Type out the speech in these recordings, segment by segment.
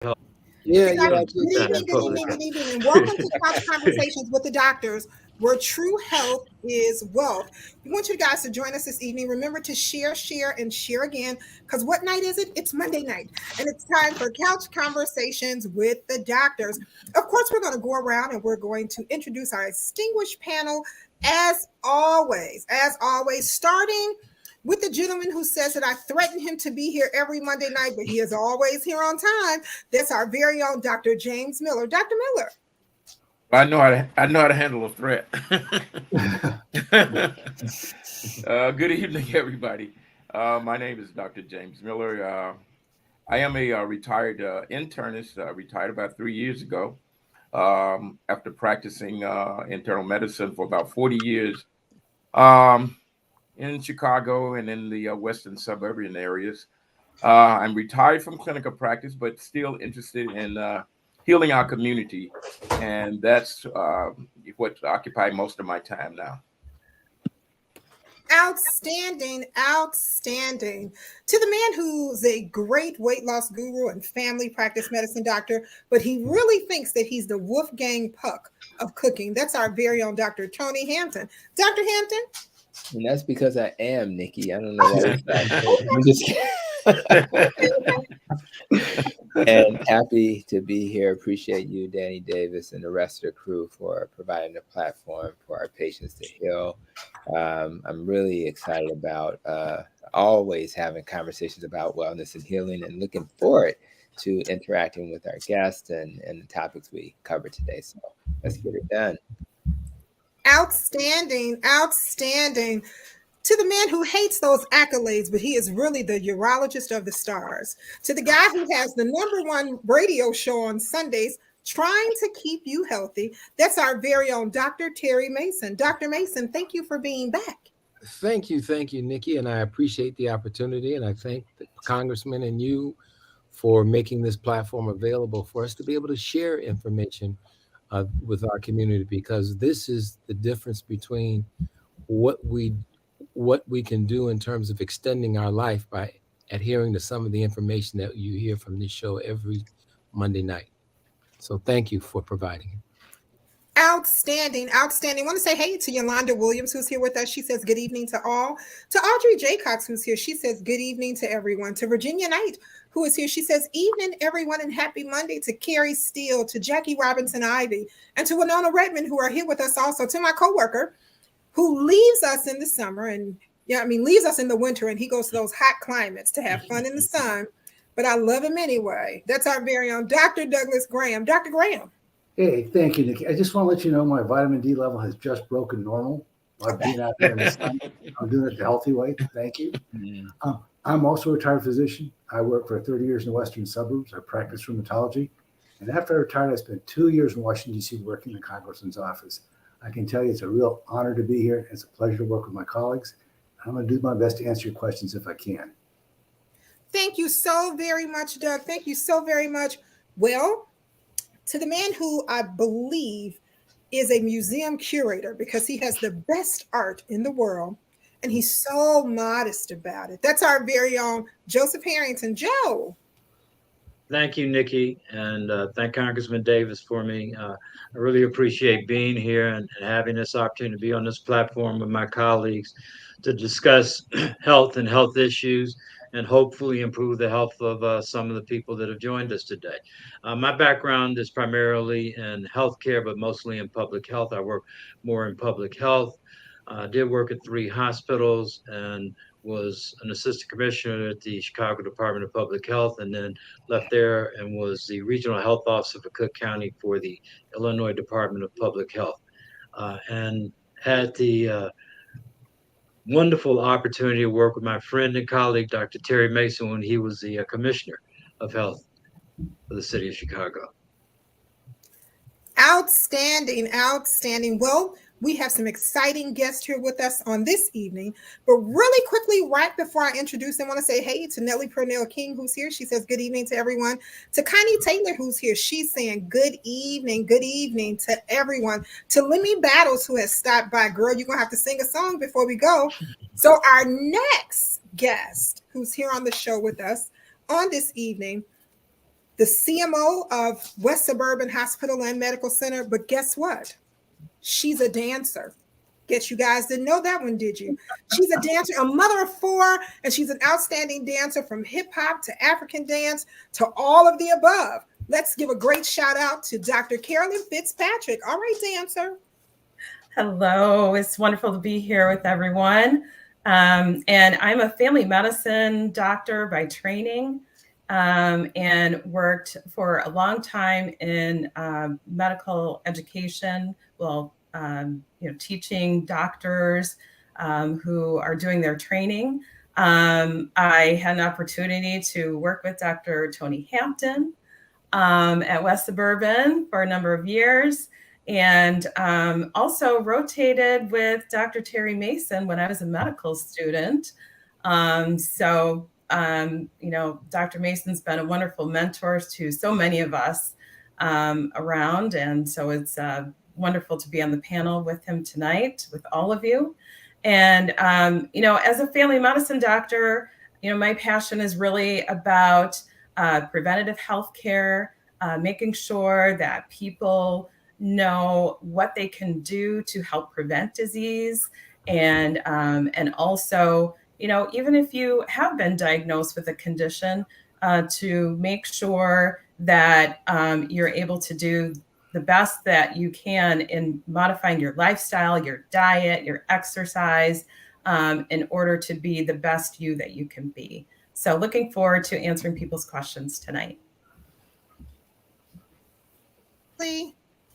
Yeah, Good yeah, I evening, did. good evening, good evening, and welcome to Couch Conversations with the Doctors, where true health is wealth. We want you guys to join us this evening. Remember to share, share, and share again, because what night is it? It's Monday night, and it's time for Couch Conversations with the Doctors. Of course, we're going to go around and we're going to introduce our distinguished panel as always, starting with the gentleman who says that I threaten him to be here every Monday night, but he is always here on time. That's our very own Dr. James Miller. Dr. Miller. I know how to handle a threat. Good evening, everybody. My name is Dr. James Miller. I am a retired internist. Retired about 3 years ago. After practicing internal medicine for about 40 years um, in Chicago and in the western suburban areas. I'm retired from clinical practice, but still interested in healing our community, and that's what occupies most of my time now. Outstanding, outstanding. To the man who's a great weight loss guru and family practice medicine doctor, but he really thinks that he's the Wolfgang Puck of cooking. That's our very own Dr. Tony Hampton. Dr. Hampton? And that's because I am Nikki. I don't know why we stopped there. I'm just and happy to be here. Appreciate you, Danny Davis, and the rest of the crew for providing a platform for our patients to heal. I'm really excited about always having conversations about wellness and healing, and looking forward to interacting with our guests and the topics we cover today. So let's get it done. Outstanding, outstanding. To the man who hates those accolades, but he is really the urologist of the stars. To the guy who has the number one radio show on Sundays trying to keep you healthy, that's our very own Dr. Terry Mason. Dr. Mason, thank you for being back. Thank you, Nikki, and I appreciate the opportunity, and I thank the Congressman and you for making this platform available for us to be able to share information with our community, because this is the difference between what we can do in terms of extending our life by adhering to some of the information that you hear from this show every Monday night. So thank you for providing it. Outstanding, outstanding. I want to say hey to Yolanda Williams, who's here with us. She says good evening to all. To Audrey Jaycox, who's here, she says good evening to everyone. To Virginia Knight, who is here, she says evening, everyone, and happy Monday. To Carrie Steele, to Jackie Robinson Ivy, and to Winona Redmond, who are here with us also. To my coworker, who leaves us in the summer and leaves us in the winter, and he goes to those hot climates to have fun in the sun. But I love him anyway. That's our very own Dr. Douglas Graham. Dr. Graham. Hey, thank you, Nikki. I just want to let you know my vitamin D level has just broken normal. I've been out there in the sun. I'm doing it the healthy way. Thank you. I'm also a retired physician. I worked for 30 years in the western suburbs. I practiced rheumatology. And after I retired, I spent 2 years in Washington, D.C. working in the Congressman's office. I can tell you it's a real honor to be here. It's a pleasure to work with my colleagues. I'm going to do my best to answer your questions if I can. Thank you so very much, Doug. Thank you so very much. Well, to the man who I believe is a museum curator because he has the best art in the world and he's so modest about it. That's our very own Joseph Harrington. Joe. Thank you, Nikki, and thank Congressman Davis for me. I really appreciate being here and having this opportunity to be on this platform with my colleagues to discuss health and health issues and hopefully improve the health of some of the people that have joined us today. My background is primarily in healthcare, but mostly in public health. I work more in public health. Did work at 3 hospitals and was an assistant commissioner at the Chicago Department of Public Health, and then left there and was the regional health officer for Cook County for the Illinois Department of Public Health, and had the wonderful opportunity to work with my friend and colleague, Dr. Terry Mason, when he was the commissioner of health for the city of Chicago. Outstanding, outstanding. Well, we have some exciting guests here with us on this evening. But really quickly, right before I introduce them, I want to say hey to Nellie Purnell King, who's here. She says good evening to everyone. To Connie Taylor, who's here. She's saying good evening to everyone. To Lemmy Battles, who has stopped by. Girl, you're going to have to sing a song before we go. So our next guest, who's here on the show with us on this evening, the CMO of West Suburban Hospital and Medical Center. But guess what? She's a dancer. Guess you guys didn't know that one, did you? She's a dancer, a mother of four, and she's an outstanding dancer from hip hop to African dance to all of the above. Let's give a great shout out to Dr. Carolyn Fitzpatrick. All right, dancer. Hello, it's wonderful to be here with everyone. And I'm a family medicine doctor by training, and worked for a long time in medical education. Well, teaching doctors who are doing their training. I had an opportunity to work with Dr. Tony Hampton at West Suburban for a number of years, and also rotated with Dr. Terry Mason when I was a medical student. Dr. Mason's been a wonderful mentor to so many of us around, and so it's wonderful to be on the panel with him tonight, with all of you. And, as a family medicine doctor, my passion is really about preventative health care, making sure that people know what they can do to help prevent disease. And also, even if you have been diagnosed with a condition, to make sure that you're able to do the best that you can in modifying your lifestyle, your diet, your exercise, in order to be the best you that you can be. So looking forward to answering people's questions tonight.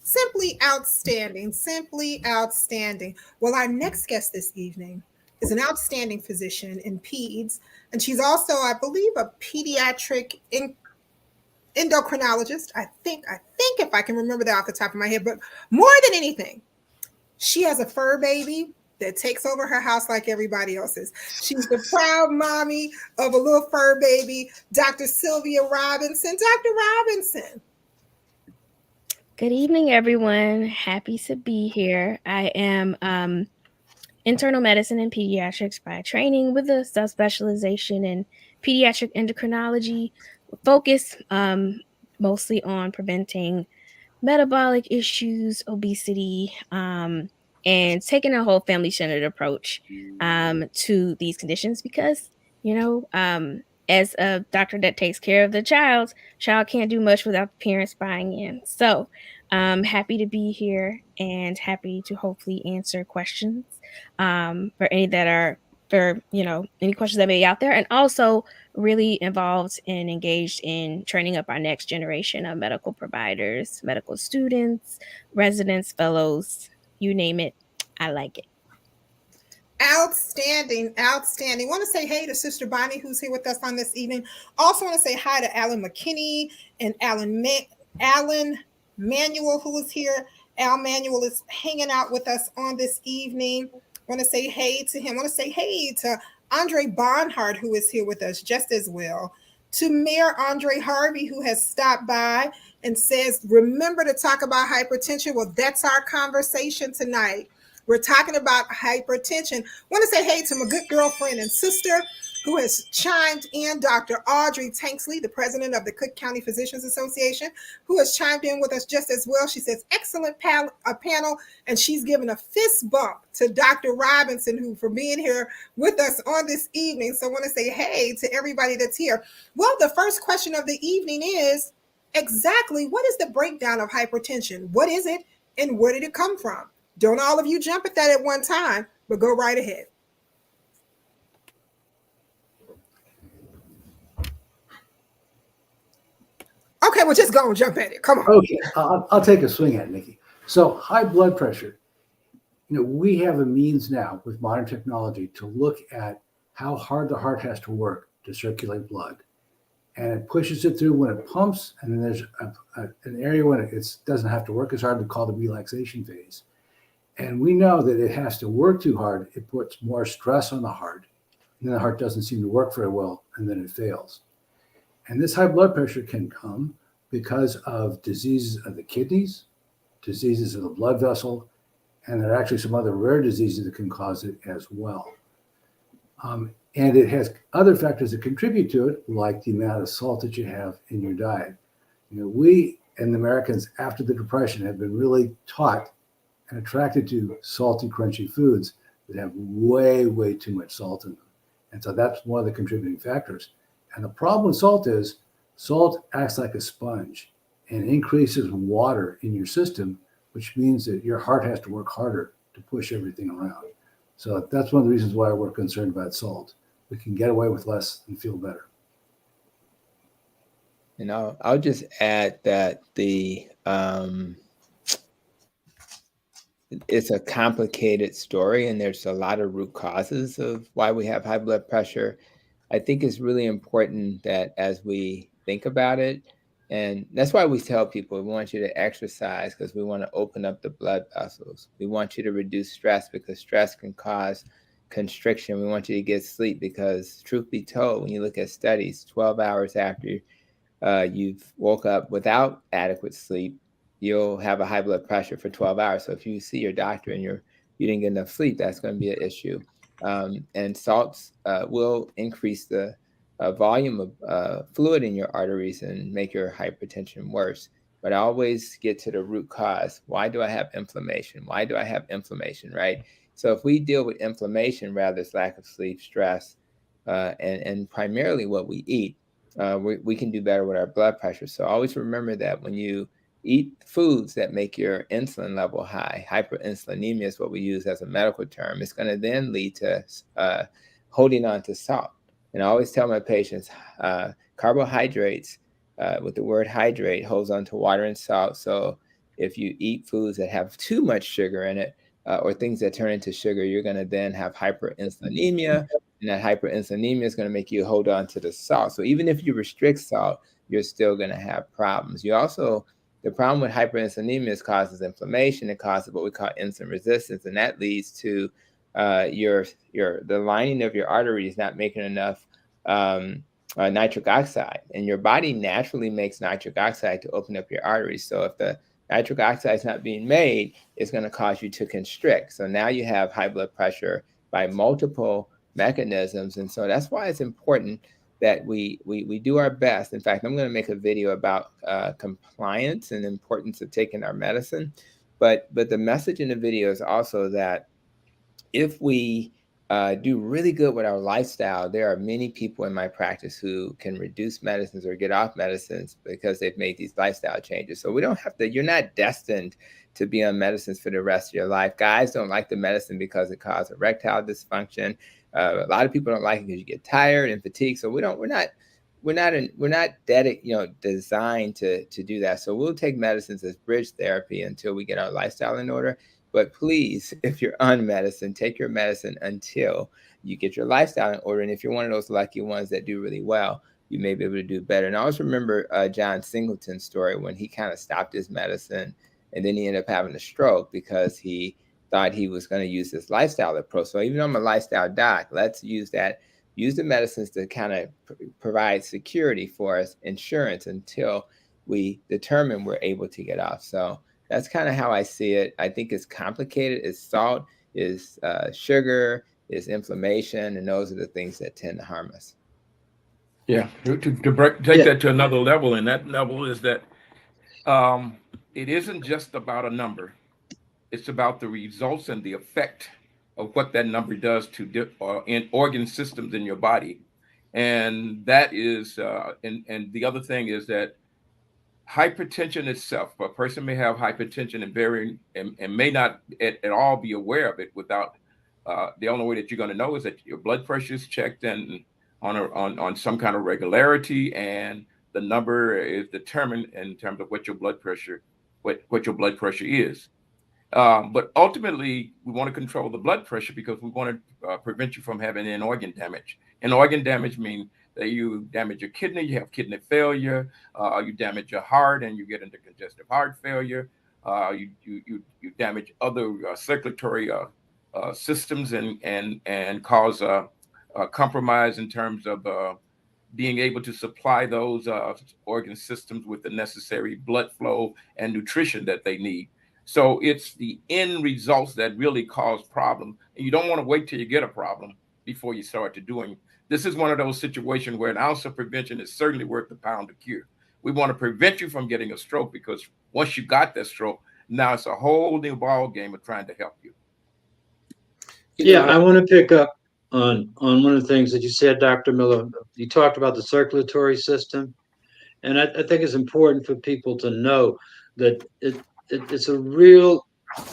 Simply outstanding, simply outstanding. Well, our next guest this evening is an outstanding physician in peds, and she's also, I believe, a pediatric endocrinologist. I think if I can remember that off the top of my head, but more than anything, she has a fur baby that takes over her house like everybody else's. She's the proud mommy of a little fur baby, Dr. Sylvia Robinson. Dr. Robinson. Good evening, everyone. Happy to be here. I am internal medicine and pediatrics by training with a subspecialization in pediatric endocrinology, focus mostly on preventing metabolic issues, obesity, and taking a whole family-centered approach to these conditions because, as a doctor that takes care of the child can't do much without the parents buying in. So happy to be here and happy to hopefully answer questions for any questions that may be out there, and also really involved and engaged in training up our next generation of medical providers, medical students, residents, fellows, you name it. I like it. Outstanding. Want to say hey to Sister Bonnie, who's here with us on this evening. Also want to say hi to Alan McKinney and Alan Manuel, who is here. Al Manuel is hanging out with us on this evening. Want to say hey to him. Want to say hey to Andre Barnhart, who is here with us just as well. To Mayor Andre Harvey, who has stopped by and says, remember to talk about hypertension. Well, that's our conversation tonight. We're talking about hypertension. Want to say hey to my good girlfriend and sister who has chimed in, Dr. Audrey Tanksley, the president of the Cook County Physicians Association, who has chimed in with us just as well. She says, excellent panel, and she's given a fist bump to Dr. Robinson, who for being here with us on this evening. So I want to say hey to everybody that's here. Well, the first question of the evening is, exactly what is the breakdown of hypertension? What is it, and where did it come from? Don't all of you jump at that at one time, but go right ahead. Okay, well, just go and jump at it. Come on. Okay, I'll take a swing at it, Nikki. So high blood pressure, we have a means now with modern technology to look at how hard the heart has to work to circulate blood. And it pushes it through when it pumps, and then there's an area when it doesn't have to work as hard, we call the relaxation phase. And we know that it has to work too hard. It puts more stress on the heart, and then the heart doesn't seem to work very well, and then it fails. And this high blood pressure can come because of diseases of the kidneys, diseases of the blood vessel, and there are actually some other rare diseases that can cause it as well. And it has other factors that contribute to it, like the amount of salt that you have in your diet. We and the Americans after the Depression have been really taught and attracted to salty, crunchy foods that have way, way too much salt in them. And so that's one of the contributing factors. And the problem with salt acts like a sponge and increases water in your system, which means that your heart has to work harder to push everything around. So that's one of the reasons why we're concerned about salt. We can get away with less and feel better. And I'll just add that it's a complicated story, and there's a lot of root causes of why we have high blood pressure. I think it's really important that as we think about it, and that's why we tell people we want you to exercise because we want to open up the blood vessels. We want you to reduce stress because stress can cause constriction. We want you to get sleep because, truth be told, when you look at studies, 12 hours after you've woke up without adequate sleep, you'll have a high blood pressure for 12 hours. So if you see your doctor and you didn't get enough sleep, that's going to be an issue. And salts will increase the volume of fluid in your arteries and make your hypertension worse. But I always get to the root cause. Why do I have inflammation? Why do I have inflammation, right? So if we deal with inflammation, rather as lack of sleep, stress, and primarily what we eat, we can do better with our blood pressure. So always remember that when you eat foods that make your insulin level high, hyperinsulinemia is what we use as a medical term, it's going to then lead to holding on to salt. And I always tell my patients, carbohydrates, with the word hydrate, holds on to water and salt. So if you eat foods that have too much sugar in it, or things that turn into sugar, you're going to then have hyperinsulinemia. And that hyperinsulinemia is going to make you hold on to the salt. So even if you restrict salt, you're still going to have problems. The problem with hyperinsulinemia is causes inflammation. It causes what we call insulin resistance, and that leads to the lining of your arteries not making enough nitric oxide, and your body naturally makes nitric oxide to open up your arteries. So if the nitric oxide is not being made, it's going to cause you to constrict. So now you have high blood pressure by multiple mechanisms. And so that's why it's important that we do our best. In fact, I'm going to make a video about compliance and the importance of taking our medicine. But the message in the video is also that if we do really good with our lifestyle, there are many people in my practice who can reduce medicines or get off medicines because they've made these lifestyle changes. So we don't have to, you're not destined to be on medicines for the rest of your life. Guys don't like the medicine because it causes erectile dysfunction. A lot of people don't like it because you get tired and fatigued. So we're not designed to do that. So we'll take medicines as bridge therapy until we get our lifestyle in order. But please, if you're on medicine, take your medicine until you get your lifestyle in order. And if you're one of those lucky ones that do really well, you may be able to do better. And I always remember John Singleton's story when he kind of stopped his medicine and then he ended up having a stroke because he thought he was going to use this lifestyle approach. So even though I'm a lifestyle doc, let's use the medicines to kind of provide security for us, insurance, until we determine we're able to get off. So that's kind of how I see it. I think it's complicated. It's salt, is sugar, is inflammation, and those are the things that tend to harm us. Yeah, take that to another level, and that level is that it isn't just about a number. It's about the results and the effect of what that number does to in organ systems in your body. And that is, and the other thing is that hypertension itself, a person may have hypertension and may not at all be aware of it without, the only way that you're going to know is that your blood pressure is checked and on some kind of regularity, and the number is determined in terms of what your blood pressure is. But ultimately, we want to control the blood pressure because we want to prevent you from having an organ damage. And organ damage means that you damage your kidney, you have kidney failure, you damage your heart, and you get into congestive heart failure. You damage other circulatory systems and cause compromise in terms of being able to supply those organ systems with the necessary blood flow and nutrition that they need. So it's the end results that really cause problems. And you don't want to wait till you get a problem before you start to doing. This is one of those situations where an ounce of prevention is certainly worth a pound of cure. We want to prevent you from getting a stroke, because once you got that stroke, now it's a whole new ball game of trying to help you. Yeah, I want to pick up on one of the things that you said, Dr. Miller. You talked about the circulatory system, and I think it's important for people to know that it's a real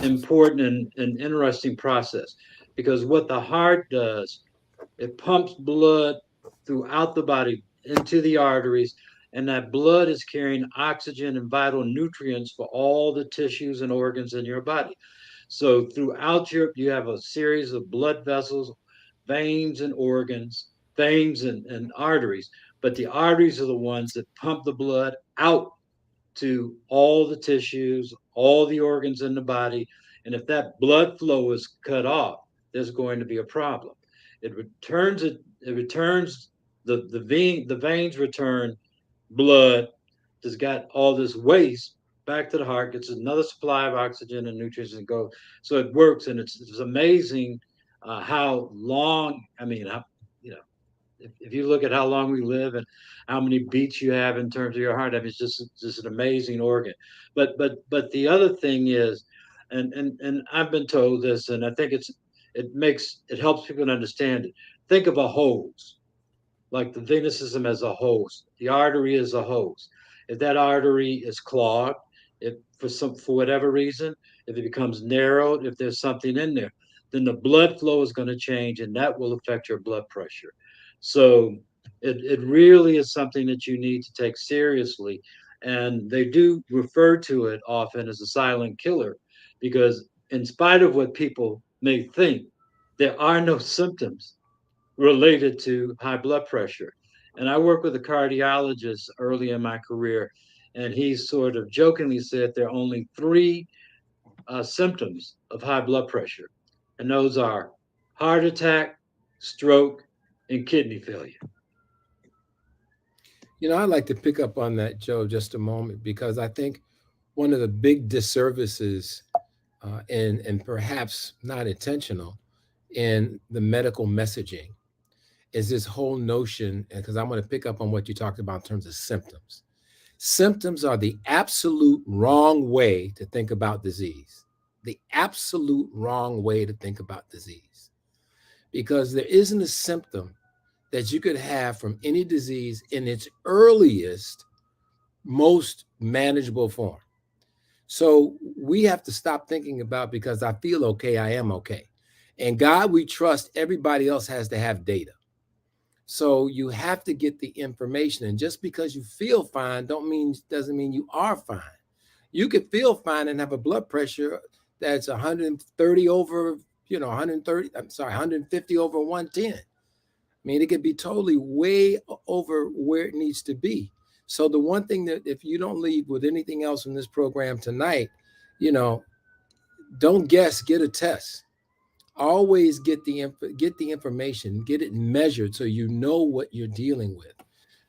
important and interesting process, because what the heart does, it pumps blood throughout the body into the arteries, and that blood is carrying oxygen and vital nutrients for all the tissues and organs in your body. So throughout you have a series of blood vessels, veins and organs, veins and arteries. But the arteries are the ones that pump the blood out to all the tissues, all the organs in the body. And if that blood flow is cut off, there's going to be a problem. The veins return blood that's got all this waste back to the heart, gets another supply of oxygen and nutrients, and go. So it works, and it's amazing how long. I mean, you know, if you look at how long we live and how many beats you have in terms of your heart, I mean, it's just an amazing organ. But the other thing is, and I've been told this, and I think it helps people to understand it. Think of a hose, like the venous system as a hose, the artery is a hose. If that artery is clogged, if for whatever reason, if it becomes narrowed, if there's something in there, then the blood flow is going to change, and that will affect your blood pressure. So it really is something that you need to take seriously. And they do refer to it often as a silent killer, because in spite of what people may think, there are no symptoms related to high blood pressure. And I worked with a cardiologist early in my career, and he sort of jokingly said there are only three symptoms of high blood pressure, and those are heart attack, stroke, and kidney failure. I'd like to pick up on that, Joe, just a moment, because I think one of the big disservices, and perhaps not intentional, in the medical messaging is this whole notion, because I'm going to pick up on what you talked about in terms of symptoms. Symptoms are the absolute wrong way to think about disease. The absolute wrong way to think about disease. Because there isn't a symptom that you could have from any disease in its earliest, most manageable form. So we have to stop thinking about, because I feel okay, I am okay. And God, we trust. Everybody else has to have data. So you have to get the information. And just because you feel fine doesn't mean you are fine. You could feel fine and have a blood pressure that's 130 over, 150 over 110. I mean, it could be totally way over where it needs to be. So the one thing that, if you don't leave with anything else in this program tonight, don't guess, get a test. Always get the information, get it measured so you know what you're dealing with.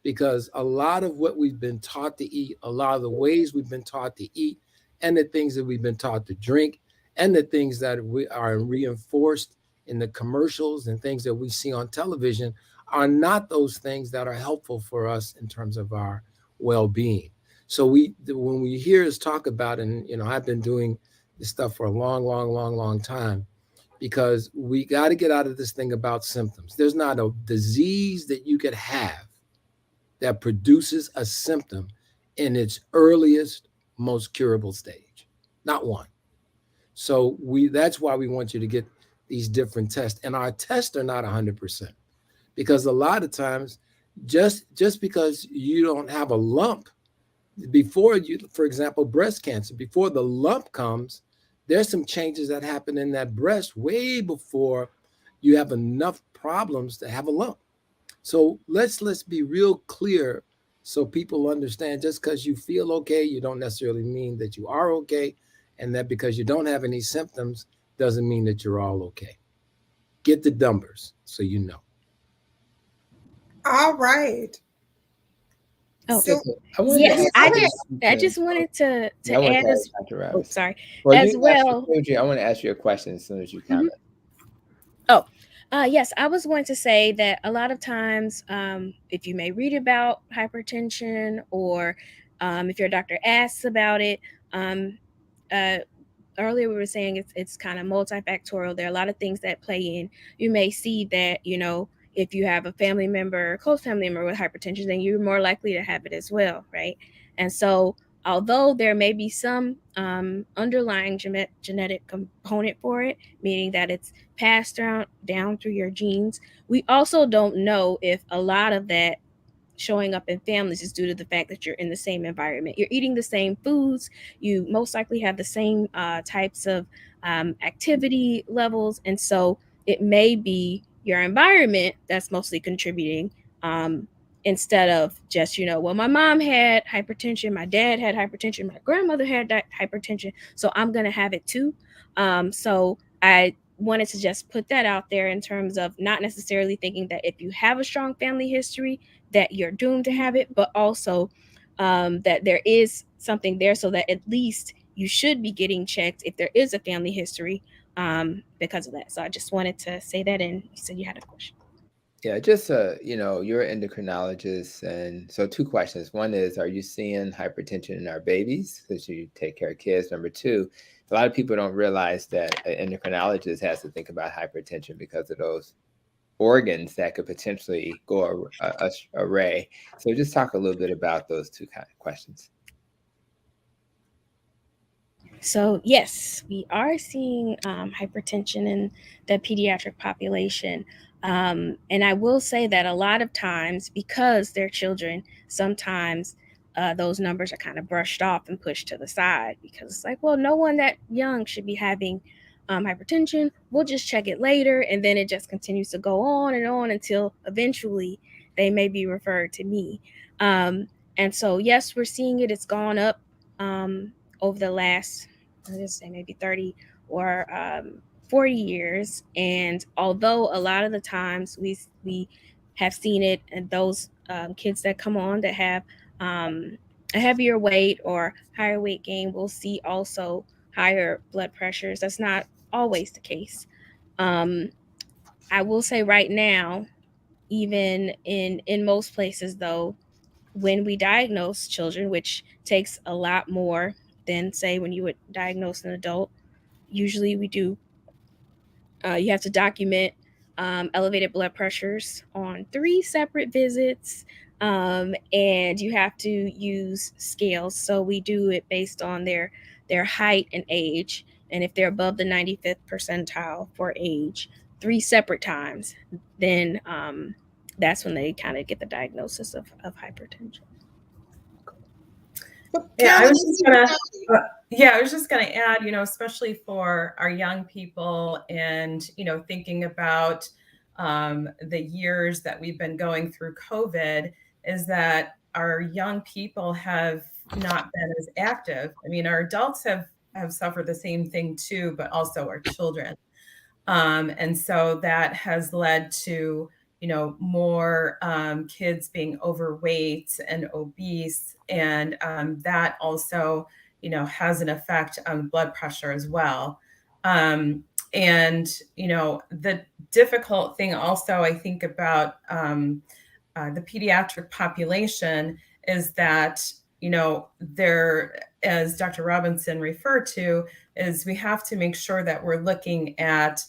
Because a lot of what we've been taught to eat, a lot of the ways we've been taught to eat, and the things that we've been taught to drink, and the things that we are reinforced in the commercials and things that we see on television are not those things that are helpful for us in terms of our well-being. So when we hear us talk about, and I've been doing this stuff for a long time, because we got to get out of this thing about symptoms. There's not a disease that you could have that produces a symptom in its earliest, most curable stage. Not one. So that's why we want you to get these different tests. And our tests are not 100%, because a lot of times, just because you don't have a lump before you, for example, breast cancer, before the lump comes, there's some changes that happen in that breast way before you have enough problems to have a lump. So let's be real clear so people understand, just because you feel okay, you don't necessarily mean that you are okay. And that because you don't have any symptoms doesn't mean that you're all okay. Get the numbers so you know. All right. Oh, So, yes, I just wanted to add as well. Sorry. As well, I want to ask you a question as soon as you comment. Oh, yes, I was going to say that a lot of times, if you may read about hypertension or If your doctor asks about it, earlier we were saying it's kind of multifactorial. There are a lot of things that play in. You may see that, if you have a family member, close family member with hypertension, then you're more likely to have it as well, right? And so although there may be some underlying genetic component for it, meaning that it's passed down through your genes, we also don't know if a lot of that showing up in families is due to the fact that you're in the same environment. You're eating the same foods. You most likely have the same types of activity levels. And so it may be your environment that's mostly contributing, instead of just, well, my mom had hypertension, my dad had hypertension, my grandmother had hypertension, so I'm going to have it too. So I wanted to just put that out there in terms of not necessarily thinking that if you have a strong family history that you're doomed to have it, but also that there is something there, so that at least you should be getting checked if there is a family history because of that. So I just wanted to say that, and you said you had a question. Yeah, just you're an endocrinologist, and so two questions. One is, are you seeing hypertension in our babies because you take care of kids? Number two, a lot of people don't realize that an endocrinologist has to think about hypertension because of those organs that could potentially go array. So just talk a little bit about those two kind of questions. So yes, we are seeing hypertension in the pediatric population. And I will say that a lot of times, because they're children, sometimes those numbers are kind of brushed off and pushed to the side, because it's like, well, no one that young should be having hypertension. We'll just check it later. And then it just continues to go on and on until eventually they may be referred to me. And so, yes, we're seeing it. It's gone up over the last, let's say, maybe 30 or 40 years. And although a lot of the times we have seen it, and those kids that come on that have a heavier weight or higher weight gain, will see also higher blood pressures. That's not always the case. I will say right now, even in most places though, when we diagnose children, which takes a lot more than, say, when you would diagnose an adult, usually we do, you have to document elevated blood pressures on 3 separate visits, and you have to use scales. So we do it based on their height and age, and if they're above the 95th percentile for age 3 separate times, then that's when they kind of get the diagnosis of hypertension. Yeah, I was just gonna add, especially for our young people, and thinking about the years that we've been going through COVID, is that our young people have not been as active. I mean, our adults have suffered the same thing too, but also our children. And so that has led to more kids being overweight and obese, and that also has an effect on blood pressure as well. And the difficult thing also, I think, about the pediatric population is that there, as Dr. Robinson referred to, is we have to make sure that we're looking at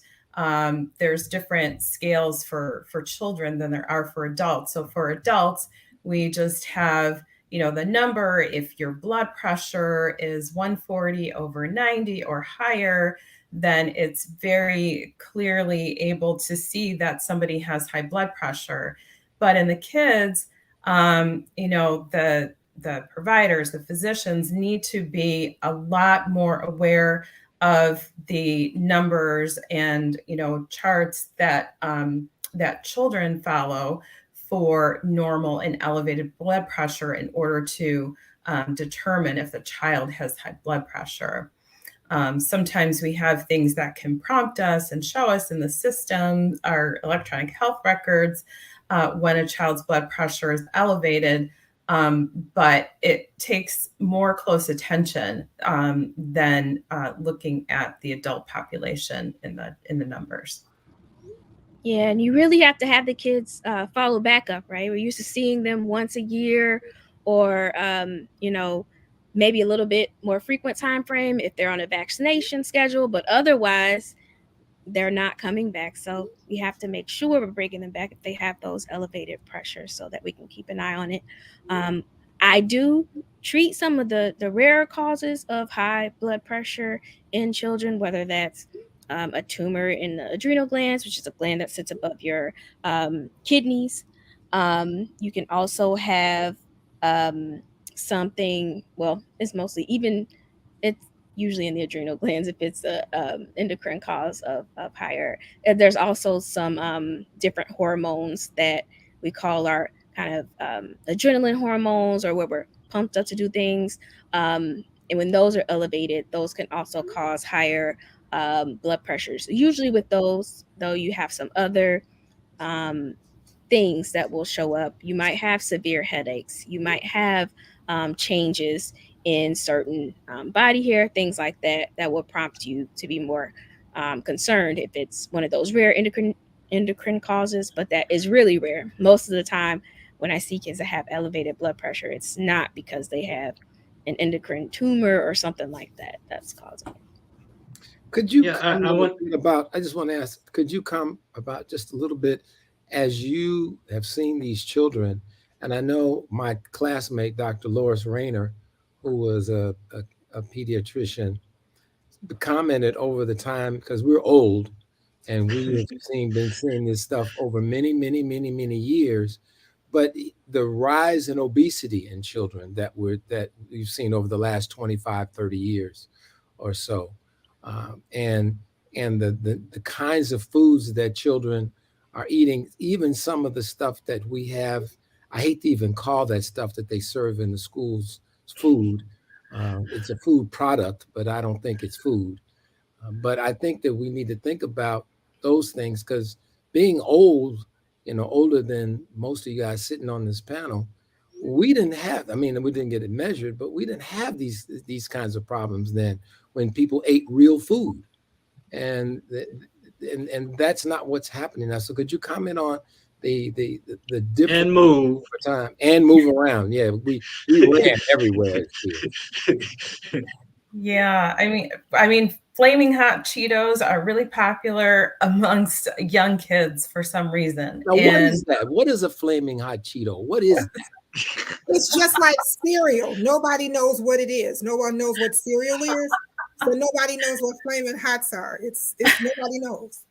there's different scales for children than there are for adults. So for adults, we just have the number. If your blood pressure is 140/90 or higher, then it's very clearly able to see that somebody has high blood pressure. But in the kids, the providers, the physicians need to be a lot more aware of the numbers and charts that that children follow for normal and elevated blood pressure in order to determine if the child has high blood pressure. Sometimes we have things that can prompt us and show us in the system, our electronic health records, when a child's blood pressure is elevated. But it takes more close attention than looking at the adult population in the numbers. Yeah, and you really have to have the kids follow back up, right? We're used to seeing them once a year or maybe a little bit more frequent time frame if they're on a vaccination schedule, but otherwise they're not coming back. So we have to make sure we're bringing them back if they have those elevated pressures so that we can keep an eye on it. I do treat some of the rarer causes of high blood pressure in children, whether that's a tumor in the adrenal glands, which is a gland that sits above your kidneys. You can also have something, well, it's mostly even, it's usually in the adrenal glands if it's a endocrine cause of higher. There's also some different hormones that we call our kind of adrenaline hormones, or where we're pumped up to do things. And when those are elevated, those can also cause higher blood pressures. Usually with those, though, you have some other um, things that will show up. You might have severe headaches. You might have changes in certain body hair, things like that, that will prompt you to be more concerned if it's one of those rare endocrine causes. But that is really rare. Most of the time, when I see kids that have elevated blood pressure, it's not because they have an endocrine tumor or something like that that's causing it. Could you Yeah, comment I a want. little bit about, I just want to ask, could you comment about just a little bit as you have seen these children? And I know my classmate, Dr. Lois Rayner, who was a pediatrician, commented over the time, because we're old and we have been seeing this stuff over many, many, many, many years. But the rise in obesity in children that we've seen over the last 25, 30 years or so, and the kinds of foods that children are eating, even some of the stuff that we have, I hate to even call that stuff that they serve in the schools food. It's a food product, but I don't think it's food. But I think that we need to think about those things, because being old, older than most of you guys sitting on this panel, we didn't have, I mean, we didn't get it measured, but we didn't have these kinds of problems then when people ate real food. And and that's not what's happening now. So could you comment on the difference And move. over time and move around? Yeah, we ran everywhere as kids. Yeah, I mean, flaming hot Cheetos are really popular amongst young kids for some reason. Now, what And is that? What is a flaming hot Cheeto? What is that? It's just like cereal. Nobody knows what it is. No one knows what cereal is. So nobody knows what flaming hots are. It's nobody knows.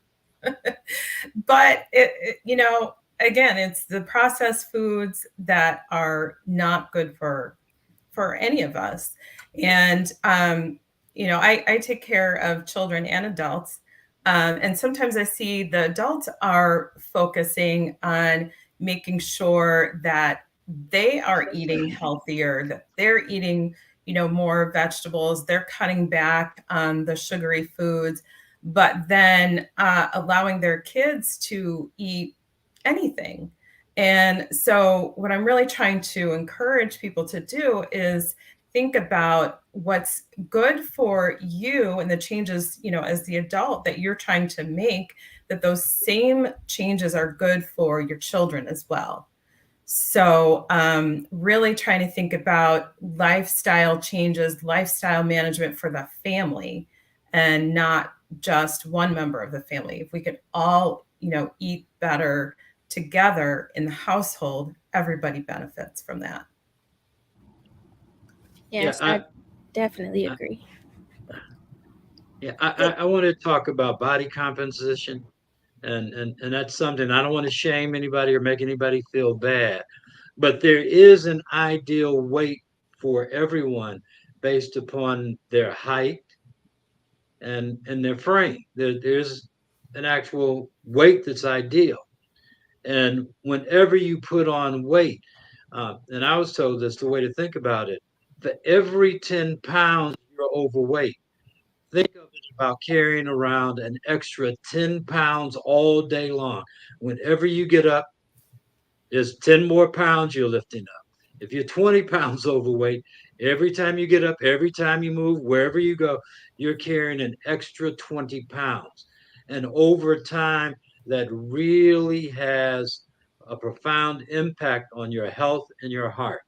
but again, it's the processed foods that are not good for any of us. And I take care of children and adults. And sometimes I see the adults are focusing on making sure that they are eating healthier, that they're eating, more vegetables, they're cutting back on the sugary foods, but then allowing their kids to eat anything. And so, what I'm really trying to encourage people to do is think about what's good for you and the changes, as the adult that you're trying to make, that those same changes are good for your children as well. So, really trying to think about lifestyle changes, lifestyle management for the family, and not just one member of the family. If we could all, eat better together in the household, everybody benefits from that. Yes, Yeah, I definitely I, agree. yeah, I want to talk about body composition, and that's something I don't want to shame anybody or make anybody feel bad, but there is an ideal weight for everyone based upon their height and their frame. There's an actual weight that's ideal, and whenever you put on weight, and I was told that's the way to think about it. For every 10 pounds you're overweight, think of it about carrying around an extra 10 pounds all day long. Whenever you get up, there's 10 more pounds you're lifting up. If you're 20 pounds overweight, every time you get up, every time you move, wherever you go, you're carrying an extra 20 pounds. And over time, that really has a profound impact on your health and your heart.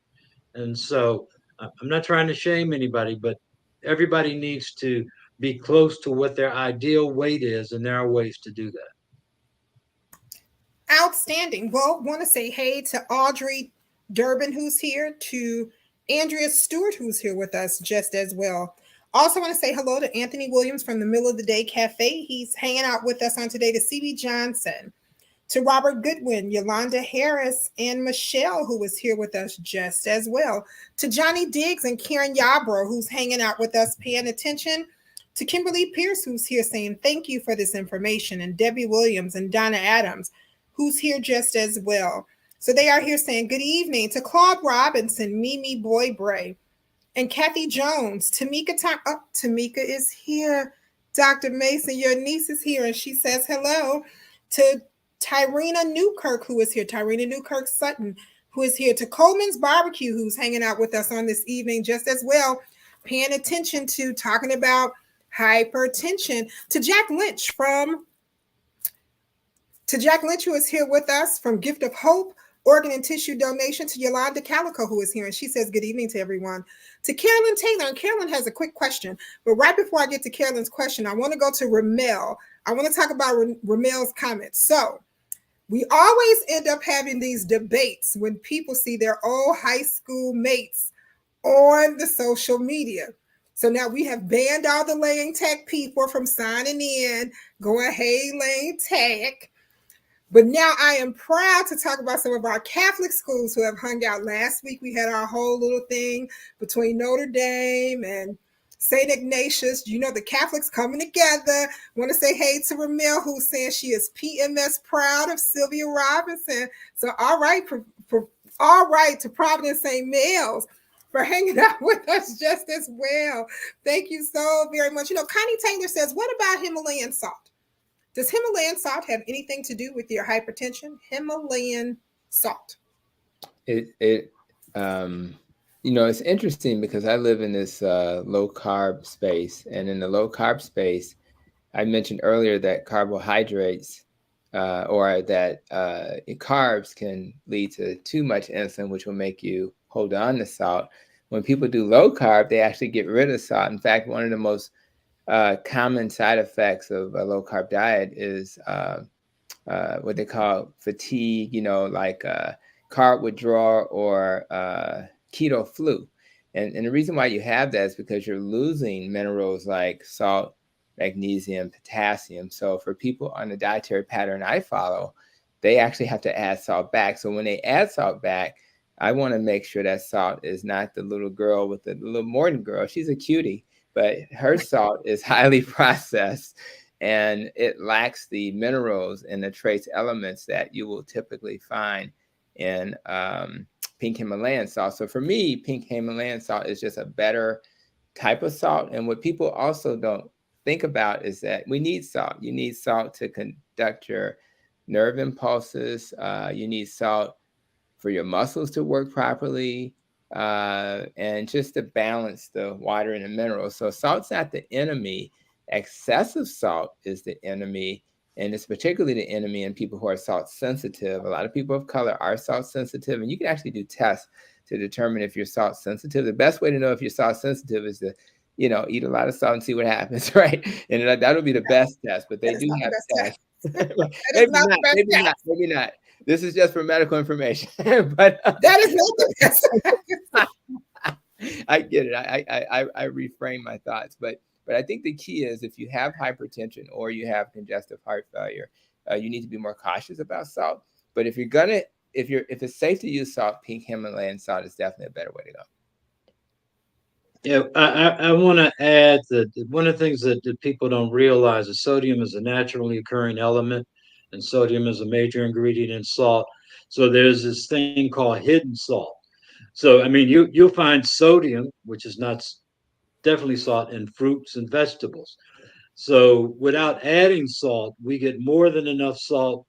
And so I'm not trying to shame anybody, but everybody needs to be close to what their ideal weight is, and there are ways to do that. Outstanding. Well, want to say hey to Audrey Durbin, who's here, to Andrea Stewart, who's here with us just as well. Also, want to say hello to Anthony Williams from the Middle of the Day Cafe. He's hanging out with us on today. To CB Johnson, to Robert Goodwin, Yolanda Harris, and Michelle, who is here with us just as well. To Johnny Diggs and Karen Yarbrough, who's hanging out with us, paying attention. To Kimberly Pierce, who's here saying thank you for this information. And Debbie Williams and Donna Adams, who's here just as well. So they are here saying good evening to Claude Robinson, Mimi Boy Bray, and Kathy Jones. Tamika Tamika is here. Dr. Mason, your niece is here, and she says hello to Tyrena Newkirk, who is here. Tyrena Newkirk Sutton, who is here. To Coleman's Barbecue, who's hanging out with us on this evening just as well, paying attention to talking about hypertension. To Jack Lynch, who is here with us from Gift of Hope, Organ and Tissue Donation. To Yolanda Calico, who is here, and she says good evening to everyone. To Carolyn Taylor, and Carolyn has a quick question, but right before I get to Carolyn's question, I want to go to Ramel. I want to talk about Ramel's comments. So we always end up having these debates when people see their old high school mates on the social media. So now we have banned all the Lane Tech people from signing in, going, hey, Lane Tech. But now I am proud to talk about some of our Catholic schools who have hung out. Last week, we had our whole little thing between Notre Dame and St. Ignatius. You know, the Catholics coming together. Want to say hey to Ramel, who's saying she is PMS proud of Sylvia Robinson. So all right, all right to Providence St. Mel's for hanging out with us just as well. Thank you so very much. You know, Connie Taylor says, what about Himalayan salt? Does Himalayan salt have anything to do with your hypertension? Himalayan salt. You know, it's interesting because I live in this low carb space, and in the low carb space, I mentioned earlier that carbohydrates or that carbs can lead to too much insulin, which will make you hold on to salt. When people do low carb, they actually get rid of salt. In fact, one of the most common side effects of a low carb diet is what they call fatigue, you know, like carb withdrawal or keto flu. And the reason why you have that is because you're losing minerals like salt, magnesium, potassium. So for people on the dietary pattern I follow, they actually have to add salt back. So when they add salt back, I want to make sure that salt is not the little girl with the little Morton girl. She's a cutie, but her salt is highly processed and it lacks the minerals and the trace elements that you will typically find in pink Himalayan salt. So for me, pink Himalayan salt is just a better type of salt. And what people also don't think about is that we need salt. You need salt to conduct your nerve impulses. You need salt for your muscles to work properly. And just to balance the water and the minerals. So salt's not the enemy. Excessive salt is the enemy. And it's particularly the enemy in people who are salt sensitive. A lot of people of color are salt sensitive. And you can actually do tests to determine if you're salt sensitive. The best way to know if you're salt sensitive is to, you know, eat a lot of salt and see what happens, right? And that'll be the best test. But they do have tests. Maybe not. This is just for medical information. But that is not the best. I get it. I reframe my thoughts, but I think the key is if you have hypertension or you have congestive heart failure, you need to be more cautious about salt. But if it's safe to use salt, pink Himalayan salt is definitely a better way to go. Yeah, I want to add that one of the things that people don't realize is sodium is a naturally occurring element, and sodium is a major ingredient in salt. So there's this thing called hidden salt. So I mean, you'll find sodium, which is not definitely salt, in fruits and vegetables. So without adding salt, we get more than enough salt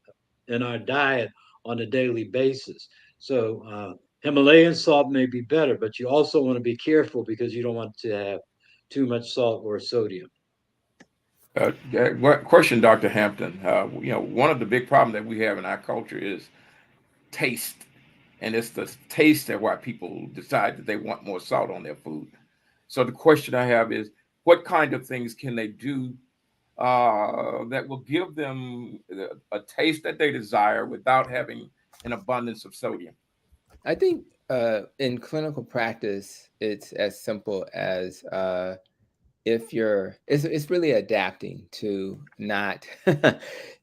in our diet on a daily basis. So Himalayan salt may be better, but you also want to be careful because you don't want to have too much salt or sodium. Question, Dr. Hampton. You know, one of the big problems that we have in our culture is taste and it's the taste that why people decide that they want more salt on their food. So the question I have is, what kind of things can they do that will give them a taste that they desire without having an abundance of sodium? I think in clinical practice, it's as simple as if you're it's really adapting to not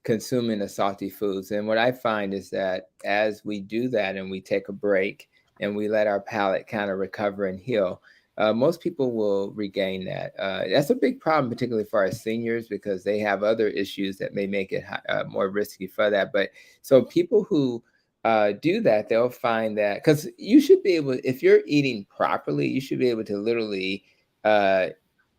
consuming the salty foods. And what I find is that as we do that and we take a break and we let our palate kind of recover and heal, most people will regain that. That's a big problem, particularly for our seniors, because they have other issues that may make it more risky for that. But so people who do that, they'll find that, because you should be able, if you're eating properly, you should be able to literally uh,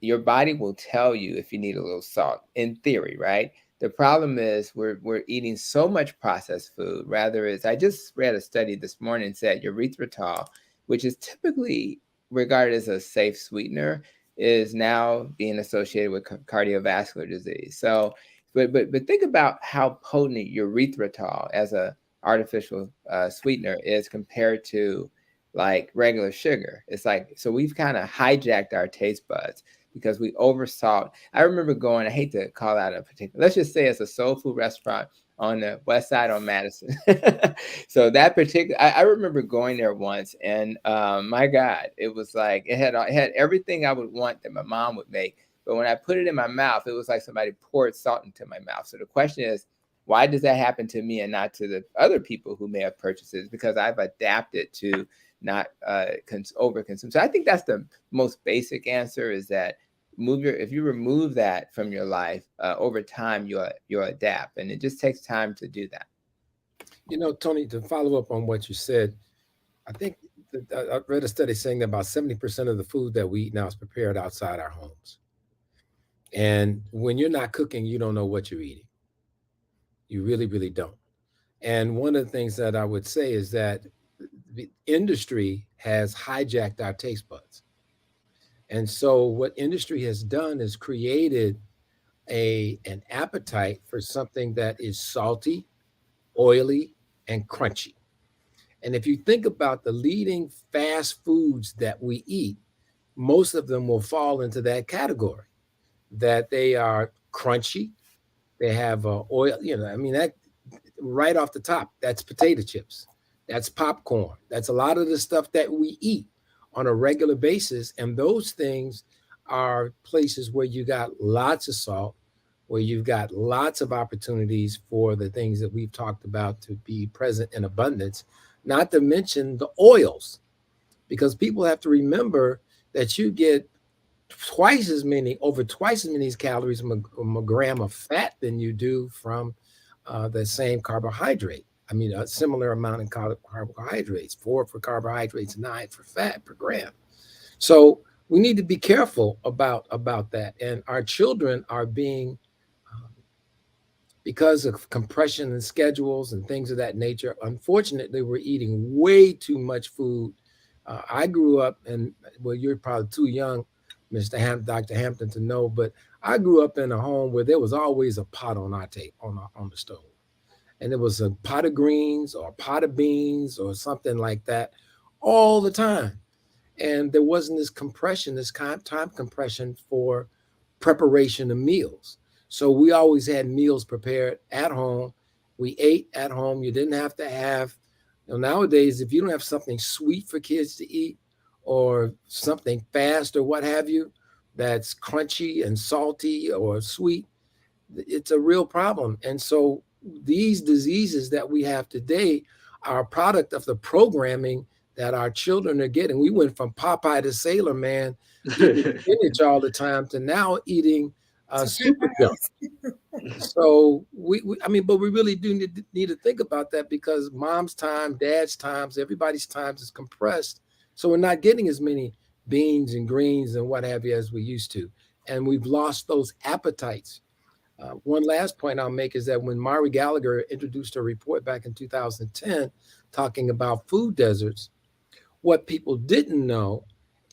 your body will tell you if you need a little salt, in theory, right? The problem is we're eating so much processed food. Rather, is I just read a study this morning said erythritol, which is typically regarded as a safe sweetener, is now being associated with cardiovascular disease. So, but think about how potent erythritol as a artificial sweetener is compared to like regular sugar. It's like, so we've kind of hijacked our taste buds because we oversalt. I remember going, I hate to call out a particular, let's just say it's a soul food restaurant on the west side on Madison. So that particular, I remember going there once, and my God, it was like, it had everything I would want that my mom would make. But when I put it in my mouth, it was like somebody poured salt into my mouth. So the question is, why does that happen to me and not to the other people who may have purchased it? Because I've adapted to not overconsume. So I think that's the most basic answer, is that if you remove that from your life, over time you'll adapt, and it just takes time to do that. You know, Tony, to follow up on what you said, I think I read a study saying that about 70% of the food that we eat now is prepared outside our homes. And when you're not cooking, you don't know what you're eating. You really, really don't. And one of the things that I would say is that the industry has hijacked our taste buds. And so what industry has done is created an appetite for something that is salty, oily, and crunchy. And if you think about the leading fast foods that we eat, most of them will fall into that category, that they are crunchy, they have oil, I mean, that right off the top, that's potato chips, that's popcorn, that's a lot of the stuff that we eat on a regular basis. And those things are places where you got lots of salt, where you've got lots of opportunities for the things that we've talked about to be present in abundance, not to mention the oils, because people have to remember that you get over twice as many calories from a gram of fat than you do from the same carbohydrate. I mean, a similar amount in carbohydrates, 4 for carbohydrates, 9 for fat per gram. So we need to be careful about that. And our children are being, because of compression and schedules and things of that nature, unfortunately, we're eating way too much food. I grew up, and well, you're probably too young, Dr. Hampton, to know, but I grew up in a home where there was always a pot on our table, on the stove. And there was a pot of greens or a pot of beans or something like that all the time. And there wasn't this compression, this time compression for preparation of meals. So we always had meals prepared at home. We ate at home. You didn't have to have, nowadays, if you don't have something sweet for kids to eat or something fast or what have you, that's crunchy and salty or sweet, it's a real problem. And so these diseases that we have today are a product of the programming that our children are getting. We went from Popeye to Sailor Man, eating spinach all the time, to now eating super junk. So but we really do need to think about that, because mom's time, dad's times, everybody's times is compressed. So we're not getting as many beans and greens and what have you as we used to. And we've lost those appetites. One last point I'll make is that when Mari Gallagher introduced her report back in 2010, talking about food deserts, what people didn't know,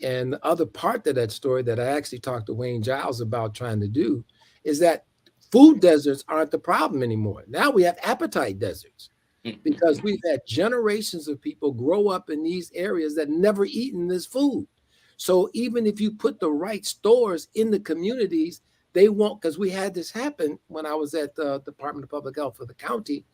and the other part of that story that I actually talked to Wayne Giles about trying to do, is that food deserts aren't the problem anymore. Now we have appetite deserts. because we've had generations of people grow up in these areas that never eaten this food. So even if you put the right stores in the communities, they won't, because we had this happen when I was at the Department of Public Health for the county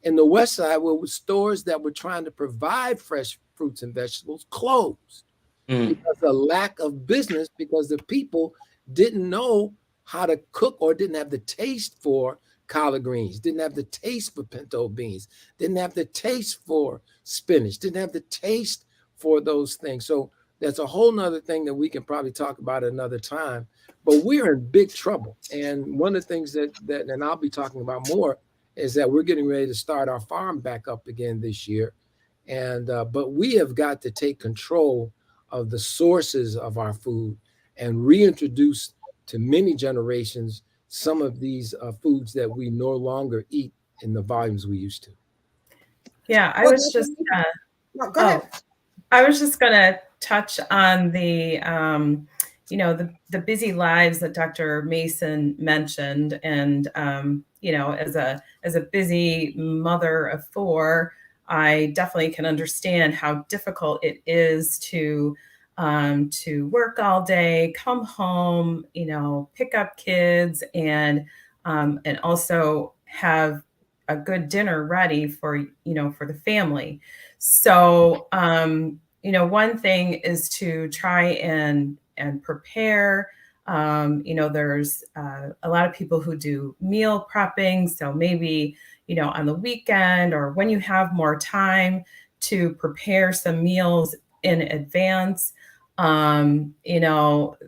in the West Side, where stores that were trying to provide fresh fruits and vegetables closed because of lack of business, because the people didn't know how to cook or didn't have the taste for collard greens, didn't have the taste for pinto beans, didn't have the taste for spinach, didn't have the taste for those things. So that's a whole nother thing that we can probably talk about another time, but we're in big trouble. And one of the things that and I'll be talking about more is that we're getting ready to start our farm back up again this year. And but we have got to take control of the sources of our food and reintroduce to many generations some of these foods that we no longer eat in the volumes we used to. Yeah, I Well, was just no, go ahead. I was just going to touch on the the busy lives that Dr. Mason mentioned, and as a busy mother of four, I definitely can understand how difficult it is to work all day, come home, pick up kids, and also have a good dinner ready for the family. So one thing is to try and prepare. There's a lot of people who do meal prepping, so maybe on the weekend or when you have more time to prepare some meals in advance.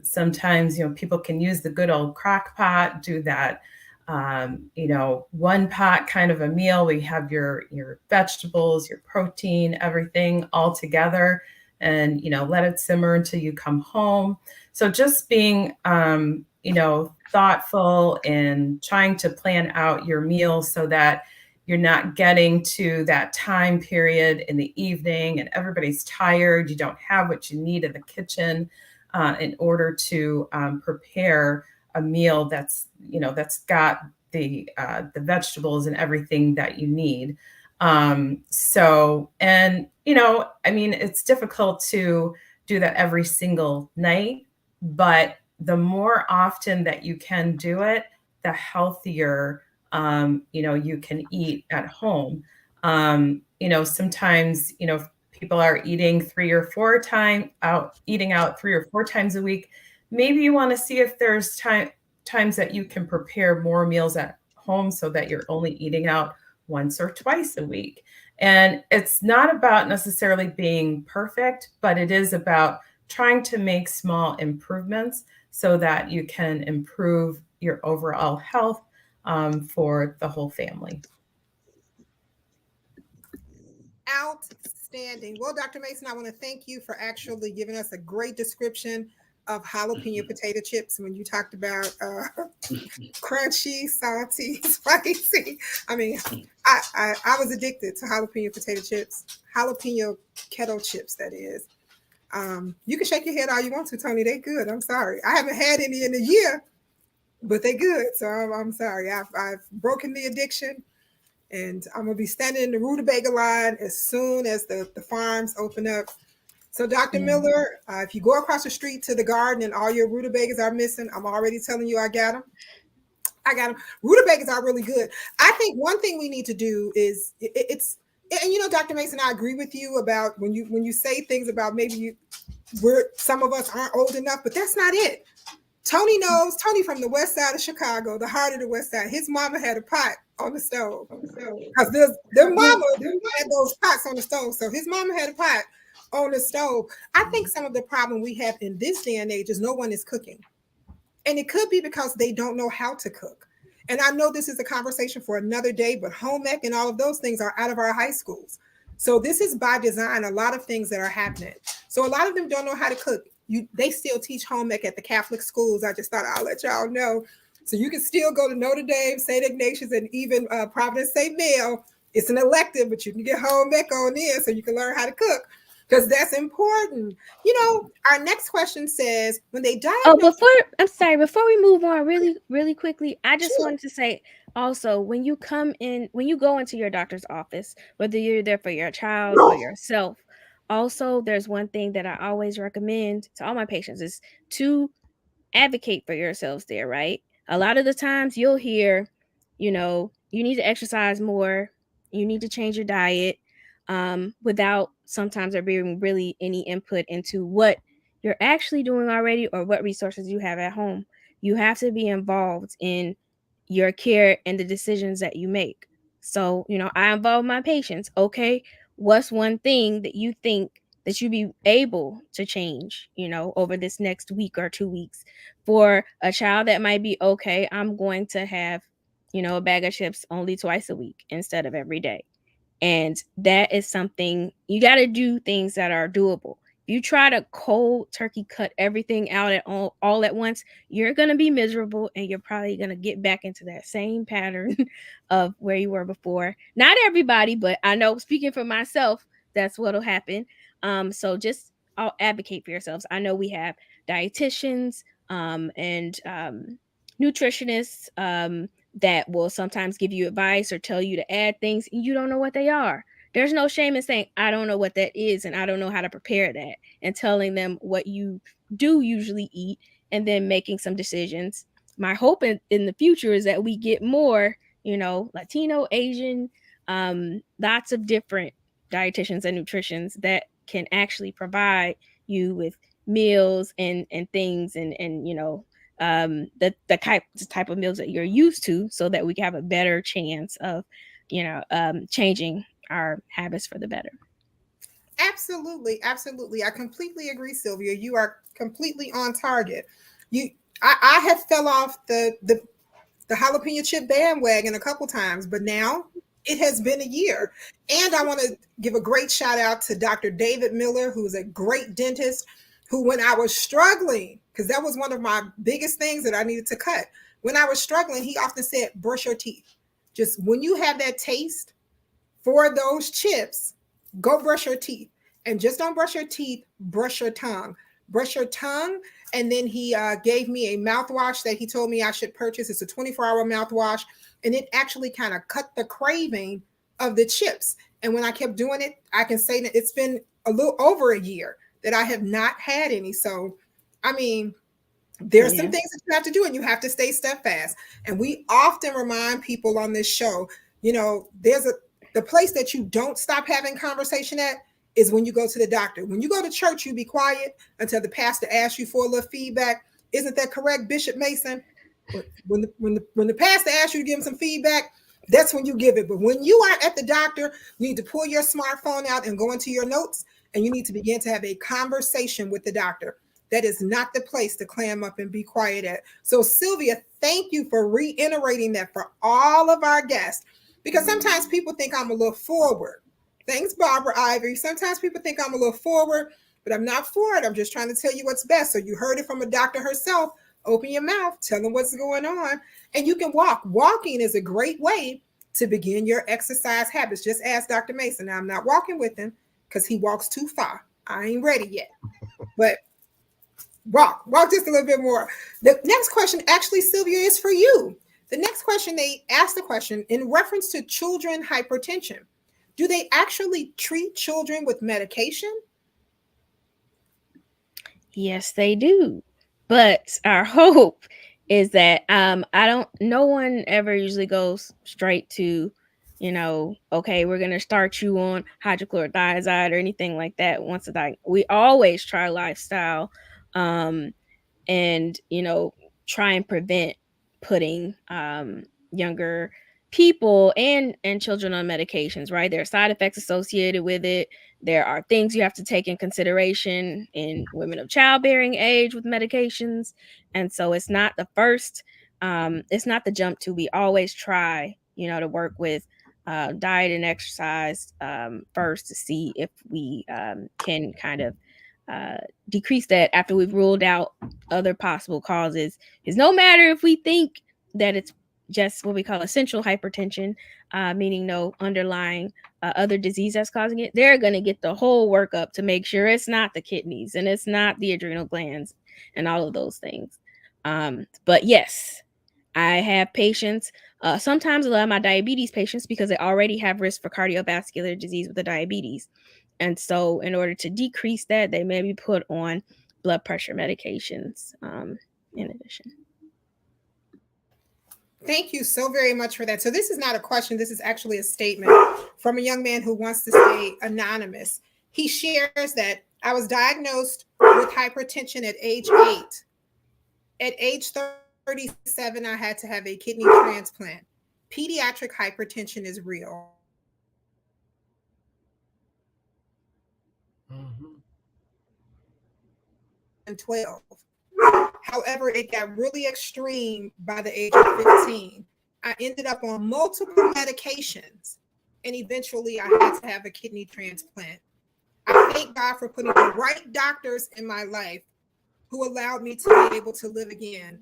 Sometimes people can use the good old crock pot, do that one pot kind of a meal. We have your vegetables, your protein, everything all together, and let it simmer until you come home. So just being thoughtful and trying to plan out your meals so that you're not getting to that time period in the evening and everybody's tired, you don't have what you need in the kitchen in order to prepare a meal that's got the vegetables and everything that you need. It's difficult to do that every single night, but the more often that you can do it, the healthier you can eat at home. Sometimes people are eating eating out 3 or 4 times a week. Maybe you want to see if there's times that you can prepare more meals at home so that you're only eating out once or twice a week. And it's not about necessarily being perfect, but it is about trying to make small improvements so that you can improve your overall health for the whole family. Outstanding. Well, Dr. Mason, I want to thank you for actually giving us a great description of jalapeno potato chips when you talked about crunchy, salty, spicy. I mean, I was addicted to jalapeno potato chips, jalapeno kettle chips, that is. You can shake your head all you want to, Tony. They good. I'm sorry. I haven't had any in a year, but they good. So I'm sorry. I've broken the addiction, and I'm going to be standing in the rutabaga line as soon as the farms open up. So, Dr. Miller, if you go across the street to the garden and all your rutabagas are missing, I'm already telling you I got them. Rutabagas are really good. I think one thing we need to do is Dr. Mason, I agree with you about when you say things about maybe some of us aren't old enough, but that's not it. Tony knows. Tony from the west side of Chicago, the heart of the west side. His mama had a pot on the stove because their mama had those pots on the stove. So his mama had a pot on the stove. I think some of the problem we have in this day and age is no one is cooking. And it could be because they don't know how to cook. And I know this is a conversation for another day, but home ec and all of those things are out of our high schools. So this is by design, a lot of things that are happening. So a lot of them don't know how to cook. They still teach home ec at the Catholic schools. I just thought I'll let y'all know. So you can still go to Notre Dame, St. Ignatius, and even Providence St. Mel. It's an elective, but you can get home ec on in so you can learn how to cook. because that's important. Our next question says, when they Oh, diagnose. before we move on, really quickly, I just Sure. wanted to say also, when you go into your doctor's office, whether you're there for your child or yourself, also there's one thing that I always recommend to all my patients is to advocate for yourselves there, right? A lot of the times you'll hear, you need to exercise more, you need to change your diet, without sometimes there being really any input into what you're actually doing already or what resources you have at home. You have to be involved in your care and the decisions that you make. So, I involve my patients. Okay, what's one thing that you think that you'd be able to change, over this next week or 2 weeks? For a child, that might be, okay, I'm going to have, a bag of chips only twice a week instead of every day. And that is something you got to do, things that are doable. If you try to cold turkey cut everything out at all at once, you're going to be miserable and you're probably going to get back into that same pattern of where you were before. Not everybody, but I know, speaking for myself, that's what'll happen. So just I'll advocate for yourselves. I know we have dietitians and nutritionists that will sometimes give you advice or tell you to add things and you don't know what they are. There's no shame in saying, I don't know what that is and I don't know how to prepare that, and telling them what you do usually eat and then making some decisions. My hope in the future is that we get more, Latino, Asian, lots of different dietitians and nutritionists that can actually provide you with meals and things and the type of meals that you're used to, so that we can have a better chance of changing our habits for the better. Absolutely, absolutely. I completely agree, Sylvia. You are completely on target. I have fell off the jalapeno chip bandwagon a couple times, but now it has been a year. And I want to give a great shout out to Dr. David Miller, who's a great dentist, who, when I was struggling, because that was one of my biggest things that I needed to cut. When I was struggling, he often said, brush your teeth. Just when you have that taste for those chips, go brush your teeth. And just don't brush your teeth, brush your tongue. Brush your tongue. And then he gave me a mouthwash that he told me I should purchase. It's a 24-hour mouthwash. And it actually kind of cut the craving of the chips. And when I kept doing it, I can say that it's been a little over a year that I have not had any. So, I mean, there's some things that you have to do and you have to stay steadfast. And we often remind people on this show, there's the place that you don't stop having conversation at is when you go to the doctor. When you go to church, you be quiet until the pastor asks you for a little feedback. Isn't that correct, Bishop Mason? When the pastor asks you to give him some feedback, that's when you give it. But when you are at the doctor, you need to pull your smartphone out and go into your notes, and you need to begin to have a conversation with the doctor. That is not the place to clam up and be quiet at. So, Sylvia, thank you for reiterating that for all of our guests, because sometimes people think I'm a little forward. Thanks, Barbara Ivy. Sometimes people think I'm a little forward, but I'm not forward. I'm just trying to tell you what's best. So you heard it from a doctor herself. Open your mouth, tell them what's going on, and you can walk. Walking is a great way to begin your exercise habits. Just ask Dr. Mason. Now, I'm not walking with him because he walks too far. I ain't ready yet, but walk just a little bit more. The next question, actually, Sylvia, is for you. The next question, they asked the question in reference to children hypertension. Do they actually treat children with medication? Yes, they do. But our hope is that no one ever usually goes straight to, okay, we're gonna start you on hydrochlorothiazide or anything like that. We always try lifestyle, and try and prevent putting younger people and children on medications, right? There are side effects associated with it. There are things you have to take in consideration in women of childbearing age with medications. And so it's not the first, it's not the jump to. We always try, to work with diet and exercise first to see if we can kind of decrease that after we've ruled out other possible causes. It's no matter if we think that it's just what we call essential hypertension, meaning no underlying other disease that's causing it, they're going to get the whole workup to make sure it's not the kidneys and it's not the adrenal glands and all of those things. But yes, I have patients, sometimes a lot of my diabetes patients, because they already have risk for cardiovascular disease with the diabetes. And so in order to decrease that, they may be put on blood pressure medications in addition. Thank you so very much for that. So this is not a question. This is actually a statement from a young man who wants to stay anonymous. He shares that I was diagnosed with hypertension at age 8. At age 37, I had to have a kidney transplant. Pediatric hypertension is real. And 12. However, it got really extreme by the age of 15. I ended up on multiple medications, and eventually I had to have a kidney transplant. I thank God for putting the right doctors in my life who allowed me to be able to live again.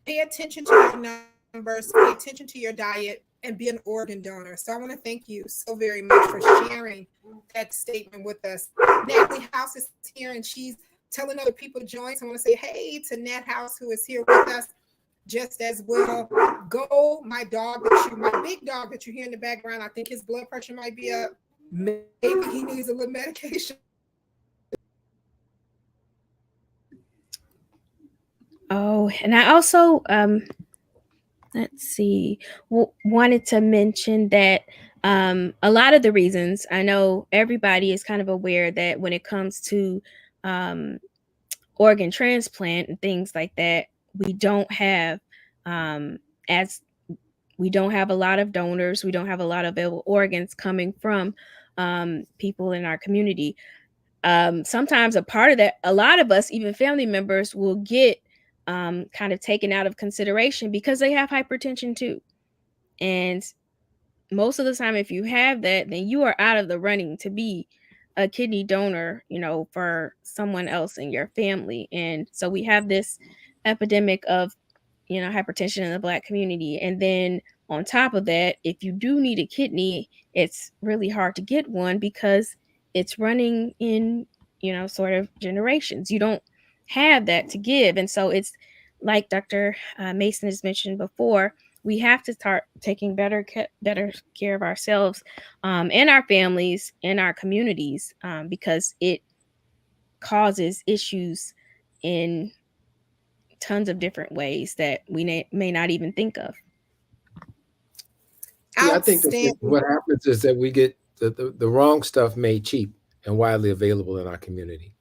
Pay attention to your numbers, pay attention to your diet, and be an organ donor. So I want to thank you so very much for sharing that statement with us. Natalie House is here, and she's telling other people to join. So I want to say hey to Nat House, who is here with us just as well. Go, my big dog that you hear in the background. I think his blood pressure might be up. Maybe he needs a little medication. Oh, and I also, let's see, wanted to mention that a lot of the reasons, I know everybody is kind of aware that when it comes to organ transplant and things like that, we don't have we don't have a lot of donors. We don't have a lot of available organs coming from people in our community. Sometimes a part of that, a lot of us, even family members, will get kind of taken out of consideration because they have hypertension too. And most of the time, if you have that, then you are out of the running to be a kidney donor, for someone else in your family. And so we have this epidemic of, hypertension in the Black community. And then on top of that, if you do need a kidney, it's really hard to get one because it's running in, sort of generations. You don't have that to give. And so it's like Dr. Mason has mentioned before, we have to start taking better care of ourselves and our families and our communities because it causes issues in tons of different ways that we may not even think of. Yeah, I think what happens is that we get the wrong stuff made cheap and widely available in our community.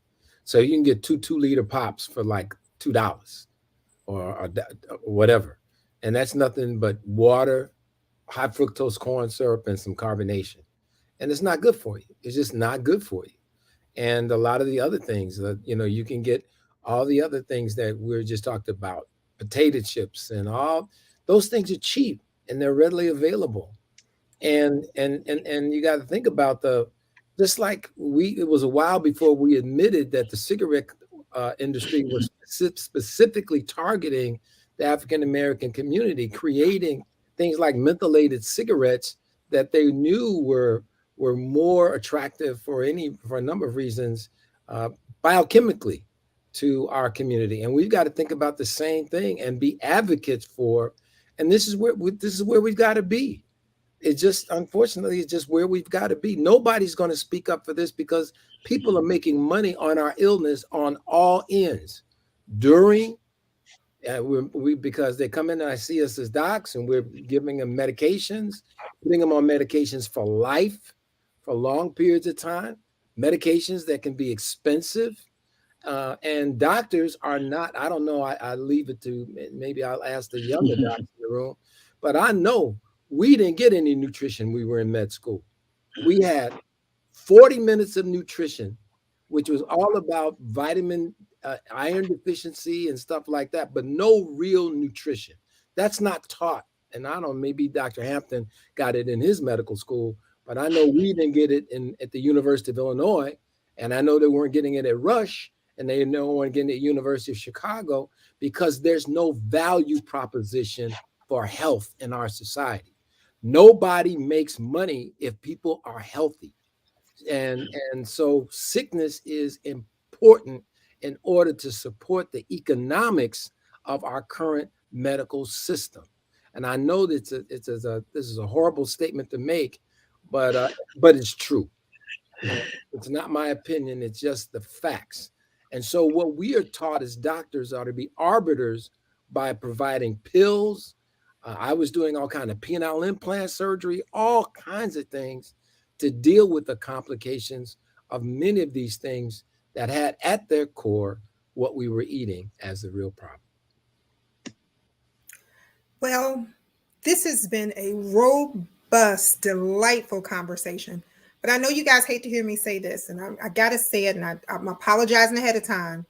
So you can get two 2-liter pops for like $2 or whatever. And that's nothing but water, high fructose corn syrup, and some carbonation. And it's not good for you. It's just not good for you. And a lot of the other things that, you can get all the other things that we're just talked about, potato chips and all those things are cheap and they're readily available. And you got to think about just like it was a while before we admitted that the cigarette industry was specifically targeting the African-American community, creating things like mentholated cigarettes that they knew were more attractive for a number of reasons, biochemically to our community. And we've got to think about the same thing and be advocates for, and this is where we've got to be. It's just, unfortunately, it's just where we've got to be. Nobody's going to speak up for this because people are making money on our illness on all ends. During, because they come in and I see us as docs and we're giving them medications, putting them on medications for life, for long periods of time, medications that can be expensive. And doctors are not, I don't know, I leave it to, maybe I'll ask the younger doctors in the room, but I know we didn't get any nutrition when we were in med school. We had 40 minutes of nutrition, which was all about vitamin, iron deficiency and stuff like that, but no real nutrition. That's not taught. And I don't know, maybe Dr. Hampton got it in his medical school, but I know we didn't get it at the University of Illinois. And I know they weren't getting it at Rush, and they weren't getting it at University of Chicago because there's no value proposition for health in our society. Nobody makes money if people are healthy. And so sickness is important in order to support the economics of our current medical system. And I know that this is a horrible statement to make, but it's true. It's not my opinion, it's just the facts. And so what we are taught as doctors are to be arbiters by providing pills. I was doing all kind of penile implant surgery, all kinds of things to deal with the complications of many of these things that had at their core what we were eating as the real problem. Well, this has been a robust, delightful conversation. But I know you guys hate to hear me say this, and I got to say it, and I'm apologizing ahead of time.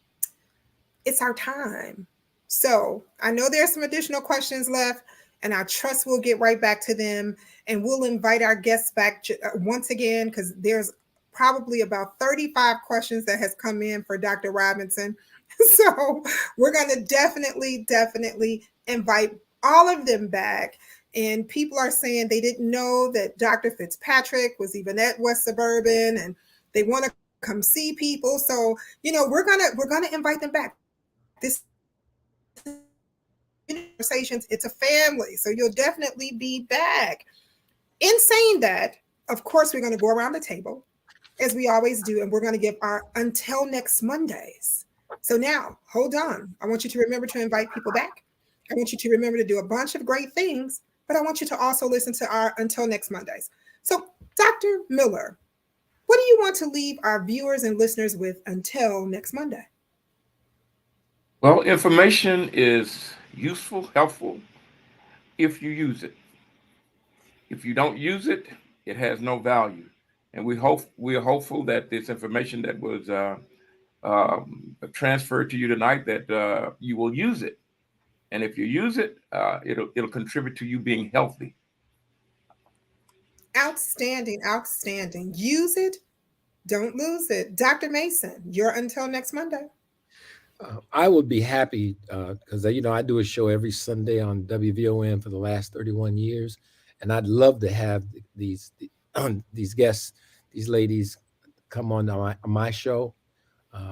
It's our time. So I know there's some additional questions left, and I trust we'll get right back to them. And we'll invite our guests back once again, because there's probably about 35 questions that has come in for Dr. Robinson. So we're going to definitely invite all of them back. And people are saying they didn't know that Dr. Fitzpatrick was even at West Suburban, and they want to come see people. So, we're gonna invite them back. This conversations, it's a family. So you'll definitely be back. In saying that, of course, we're going to go around the table as we always do, and we're going to give our until next Mondays. So now, hold on. I want you to remember to invite people back. I want you to remember to do a bunch of great things, but I want you to also listen to our until next Mondays. So, Dr. Miller, what do you want to leave our viewers and listeners with until next Monday? Well, information is useful, helpful if you use it. If you don't use it, it has no value. And we are hopeful that this information that was transferred to you tonight, that you will use it. And if you use it, it'll contribute to you being healthy. Outstanding. Use it, don't lose it. Dr. Mason, you're until next Monday. I would be happy because I do a show every Sunday on WVON for the last 31 years, and I'd love to have these these guests, these ladies, come on my show.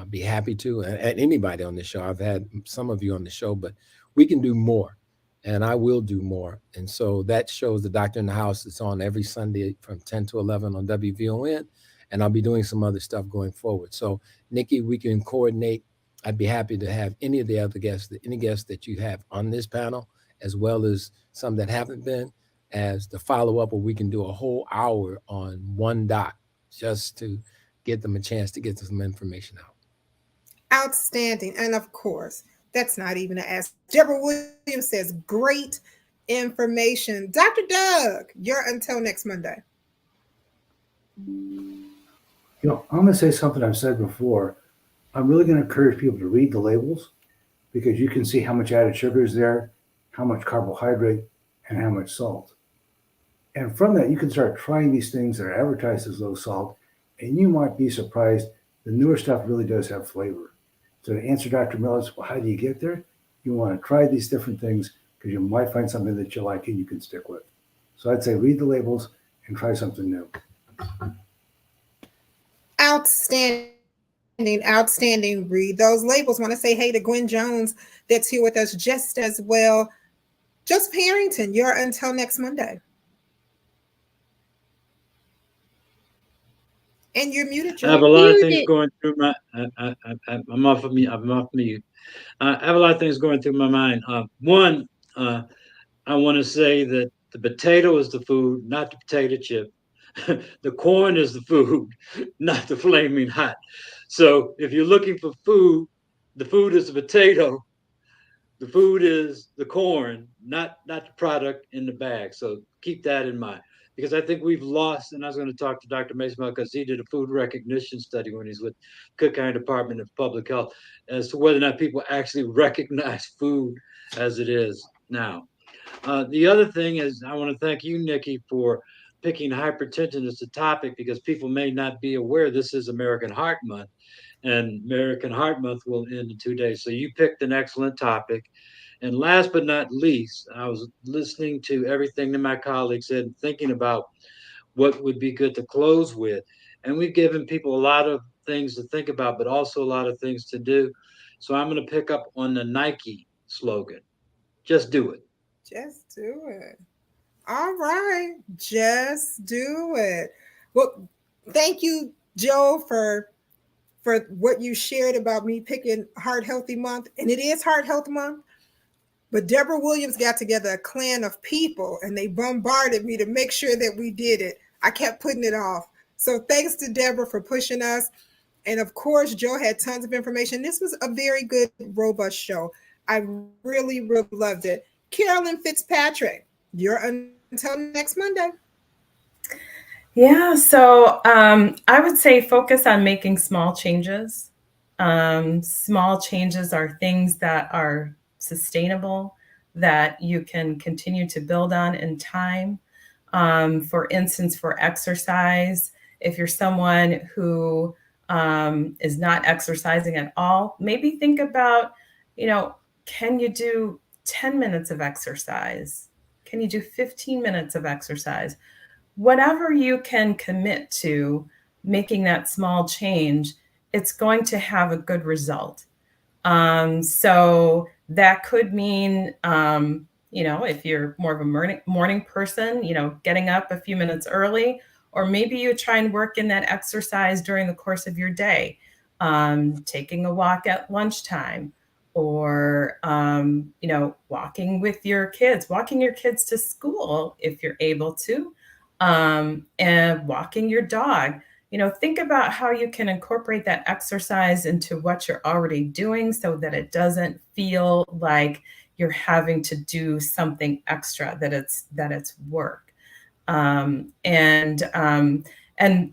Be happy to, and anybody on the show. I've had some of you on the show, but we can do more, and I will do more. And so that shows the Doctor in the House. It's on every Sunday from 10 to 11 on WVON, and I'll be doing some other stuff going forward. So, Nikki, we can coordinate. I'd be happy to have any of the other guests, any guests that you have on this panel, as well as some that haven't been, as the follow-up, where we can do a whole hour on one doc just to get them a chance to get some information out. Outstanding. And of course, that's not even an ask. Deborah Williams says, great information. Dr. Doug, you're until next Monday. I'm going to say something I've said before. I'm really going to encourage people to read the labels, because you can see how much added sugar is there, how much carbohydrate, and how much salt. And from that, you can start trying these things that are advertised as low salt, and you might be surprised. The newer stuff really does have flavor. So to answer Dr. Miller's, well, how do you get there? You want to try these different things, because you might find something that you like and you can stick with. So I'd say read the labels and try something new. Outstanding. Read those labels. Want to say hey to Gwen Jones, that's here with us just as well. Joseph Harrington, you're until next Monday. And you're muted, Joe. I have a lot of things going through my. I'm off of mute. I'm off mute. I have a lot of things going through my mind. One, I want to say that the potato is the food, not the potato chip. The corn is the food, not the flaming hot. So if you're looking for food, the food is the potato. The food is the corn, not the product in the bag. So keep that in mind, because I think we've lost. And I was going to talk to Dr. Mason about, because he did a food recognition study when he's with Cook County Department of Public Health, as to whether or not people actually recognize food as it is now. The other thing is, I want to thank you, Nikki, for picking hypertension as a topic, because people may not be aware this is American Heart Month, and American Heart Month will end in 2 days. So you picked an excellent topic, And last but not least, I was listening to everything that my colleagues said, thinking about what would be good to close with. And we've given people a lot of things to think about, but also a lot of things to do. So I'm going to pick up on the Nike slogan, just do it. Just do it. All right. Just do it. Well, thank you, Joe, for what you shared about me picking Heart Healthy Month. And it is Heart Health Month. But Deborah Williams got together a clan of people and they bombarded me to make sure that we did it. I kept putting it off. So thanks to Deborah for pushing us. And of course, Joe had tons of information. This was a very good, robust show. I really, really loved it. Carolyn Fitzpatrick, you're until next Monday. Yeah, so I would say focus on making small changes. Small changes are things that are sustainable, that you can continue to build on in time. For instance, for exercise, if you're someone who is not exercising at all, maybe think about, can you do 10 minutes of exercise? Can you do 15 minutes of exercise? Whatever you can commit to making that small change, it's going to have a good result. So that could mean, if you're more of a morning person, getting up a few minutes early, or maybe you try and work in that exercise during the course of your day, taking a walk at lunchtime, or, walking your kids to school if you're able to, and walking your dog. Think about how you can incorporate that exercise into what you're already doing so that it doesn't feel like you're having to do something extra, that it's work. And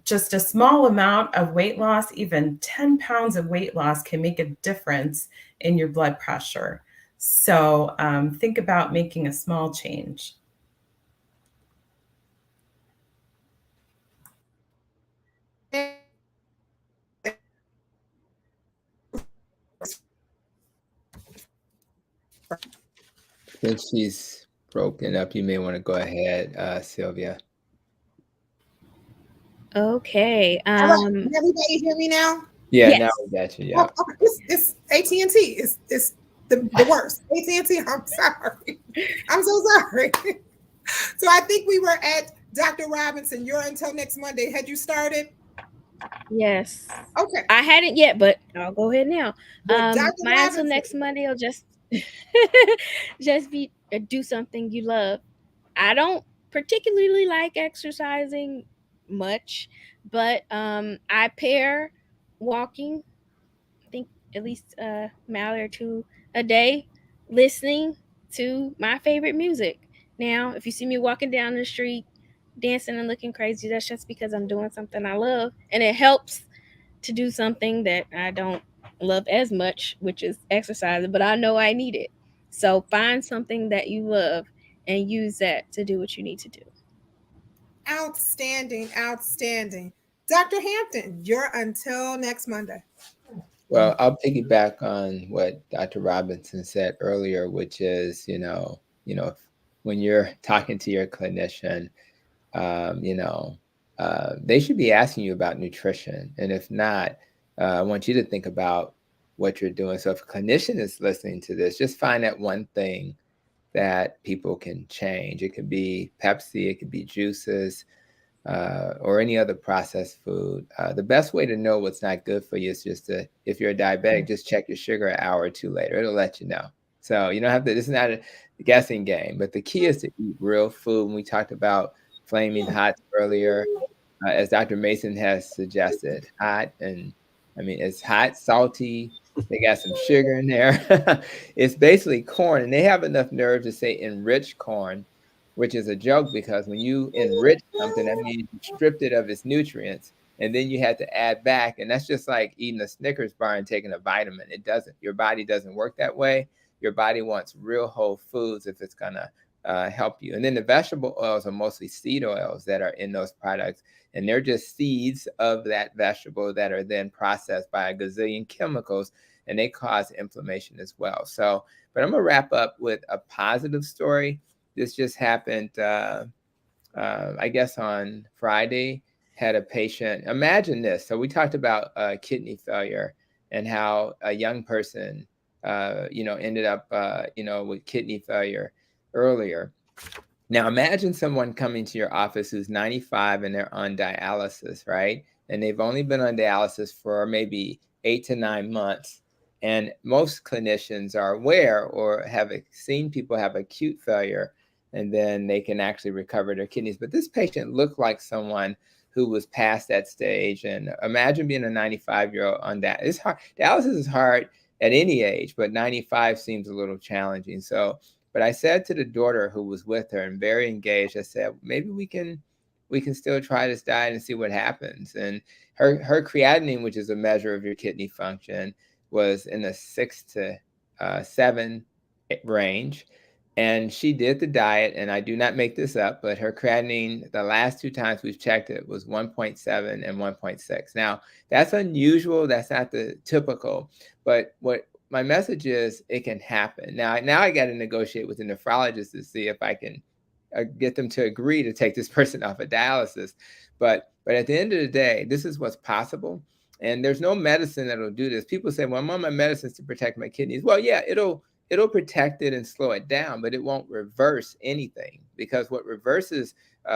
just a small amount of weight loss, even 10 pounds of weight loss, can make a difference in your blood pressure. So think about making a small change. Since she's broken up, you may want to go ahead, Sylvia. Okay. All right. Can everybody hear me now? Yeah, Yes. now we got you. Yeah. Oh, it's AT&T. It's the worst. AT&T. I'm sorry. I'm so sorry. So I think we were at Dr. Robinson. You're until next Monday. Had you started? Yes. Okay. I hadn't yet, but I'll go ahead now. Well, Dr. My until Robinson. next Monday will just be do something you love. I don't particularly like exercising much, but I pair walking, I think at least a mile or two a day, listening to my favorite music. Now, if you see me walking down the street dancing and looking crazy, that's just because I'm doing something I love, and it helps to do something that I don't love as much, which is exercising, but I know I need it. So find something that you love and use that to do what you need to do. Outstanding, outstanding. Dr. Hampton, you're until next Monday. Well, I'll piggyback on what Dr. Robinson said earlier, which is, when you're talking to your clinician, they should be asking you about nutrition. And if not, I want you to think about what you're doing. So if a clinician is listening to this, just find that one thing that people can change. It could be Pepsi, it could be juices, or any other processed food. The best way to know what's not good for you is if you're a diabetic, just check your sugar an hour or two later. It'll let you know. So you don't have to, this is not a guessing game, but the key is to eat real food. When we talked about flaming hot earlier, as Dr. Mason has suggested, hot, and I mean, it's hot, salty, they got some sugar in there. It's basically corn, and they have enough nerve to say enriched corn, which is a joke because when you enrich something, that means you stripped it of its nutrients, and then you had to add back. And that's just like eating a Snickers bar and taking a vitamin. It doesn't, your body doesn't work that way. Your body wants real whole foods if it's gonna help you. And then the vegetable oils are mostly seed oils that are in those products. And they're just seeds of that vegetable that are then processed by a gazillion chemicals. and they cause inflammation as well. So, but I'm gonna wrap up with a positive story. This just happened, I guess on Friday. Had a patient, imagine this. So we talked about kidney failure and how a young person, ended up, with kidney failure earlier. Now imagine someone coming to your office who's 95 and they're on dialysis, right? And they've only been on dialysis for maybe 8 to 9 months. And most clinicians are aware or have seen people have acute failure, and then they can actually recover their kidneys. But this patient looked like someone who was past that stage. And imagine being a 95-year-old on that. It's hard. Dialysis is hard at any age, but 95 seems a little challenging. So, but I said to the daughter who was with her and very engaged, I said, maybe we can still try this diet and see what happens. And her creatinine, which is a measure of your kidney function, was in the 6 to 7 range. And she did the diet, and I do not make this up, but her creatinine, the last 2 times we've checked it, was 1.7 and 1.6. Now, that's unusual. That's not the typical. But what my message is, it can happen. Now I got to negotiate with the nephrologist to see if I can get them to agree to take this person off of dialysis. But at the end of the day, this is what's possible. And there's no medicine that will do this. People say, well, I'm on my medicines to protect my kidneys. Well, yeah, it'll protect it and slow it down, but it won't reverse anything, because what reverses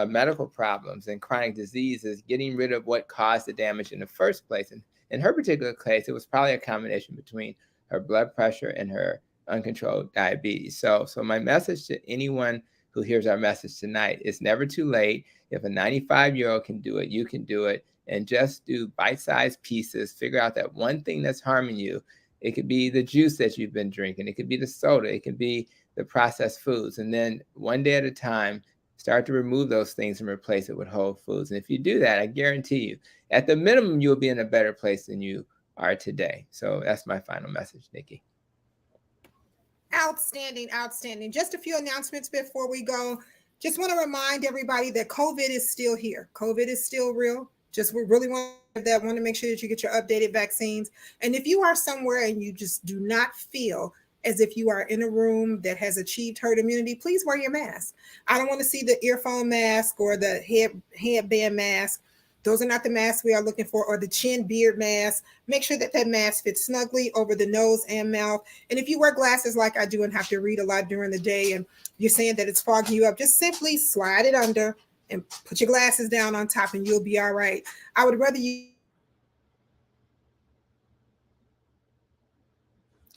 medical problems and chronic disease is getting rid of what caused the damage in the first place. And in her particular case, it was probably a combination between her blood pressure and her uncontrolled diabetes. So my message to anyone who hears our message tonight, it's never too late. If a 95-year-old can do it, you can do it. And just do bite-sized pieces. Figure out that one thing that's harming you. It could be the juice that you've been drinking. It could be the soda. It could be the processed foods. And then one day at a time, start to remove those things and replace it with whole foods. And if you do that, I guarantee you, at the minimum, you'll be in a better place than you are today. So that's my final message, Nikki. Outstanding, outstanding. Just a few announcements before we go. Just want to remind everybody that COVID is still here. COVID is still real. We really want to make sure that you get your updated vaccines. And if you are somewhere and you just do not feel as if you are in a room that has achieved herd immunity, please wear your mask. I don't want to see the earphone mask or the headband mask. Those are not the masks we are looking for, or the chin beard mask. Make sure that mask fits snugly over the nose and mouth. And if you wear glasses like I do and have to read a lot during the day and you're saying that it's fogging you up, just simply slide it under and put your glasses down on top and you'll be all right. I would rather you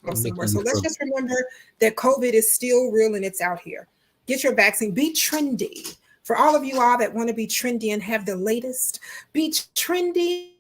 go somewhere. So let's just remember that COVID is still real and it's out here. Get your vaccine. Be trendy. For all of you all that want to be trendy and have the latest, be trendy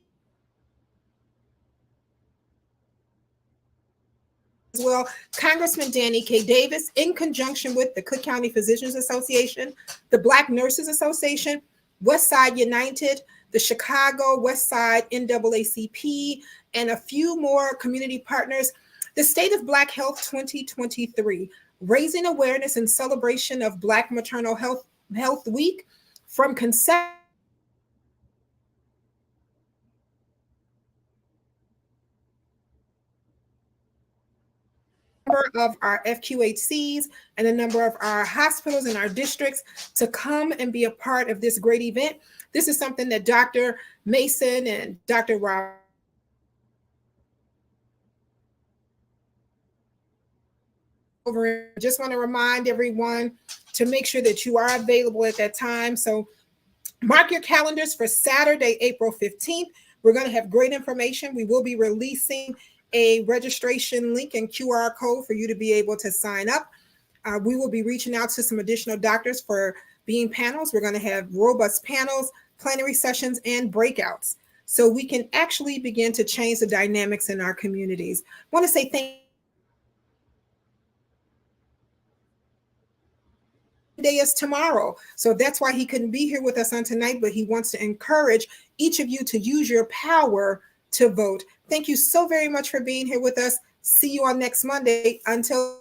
as well. Congressman Danny K. Davis, in conjunction with the Cook County Physicians Association, the Black Nurses Association, Westside United, the Chicago Westside NAACP, and a few more community partners, the State of Black Health 2023, raising awareness and celebration of Black Maternal Health Week from conception of our FQHCs and a number of our hospitals in our districts to come and be a part of this great event. This is something that Dr. Mason and Dr. Rob just want to remind everyone to make sure that you are available at that time. So mark your calendars for Saturday, April 15th. We're going to have great information. We will be releasing a registration link and QR code for you to be able to sign up. We will be reaching out to some additional doctors for being panels. We're going to have robust panels, plenary sessions, and breakouts, so we can actually begin to change the dynamics in our communities. I want to say thank you. Day is tomorrow, so that's why he couldn't be here with us on tonight, but he wants to encourage each of you to use your power to vote. Thank you so very much for being here with us. See you on next Monday. Until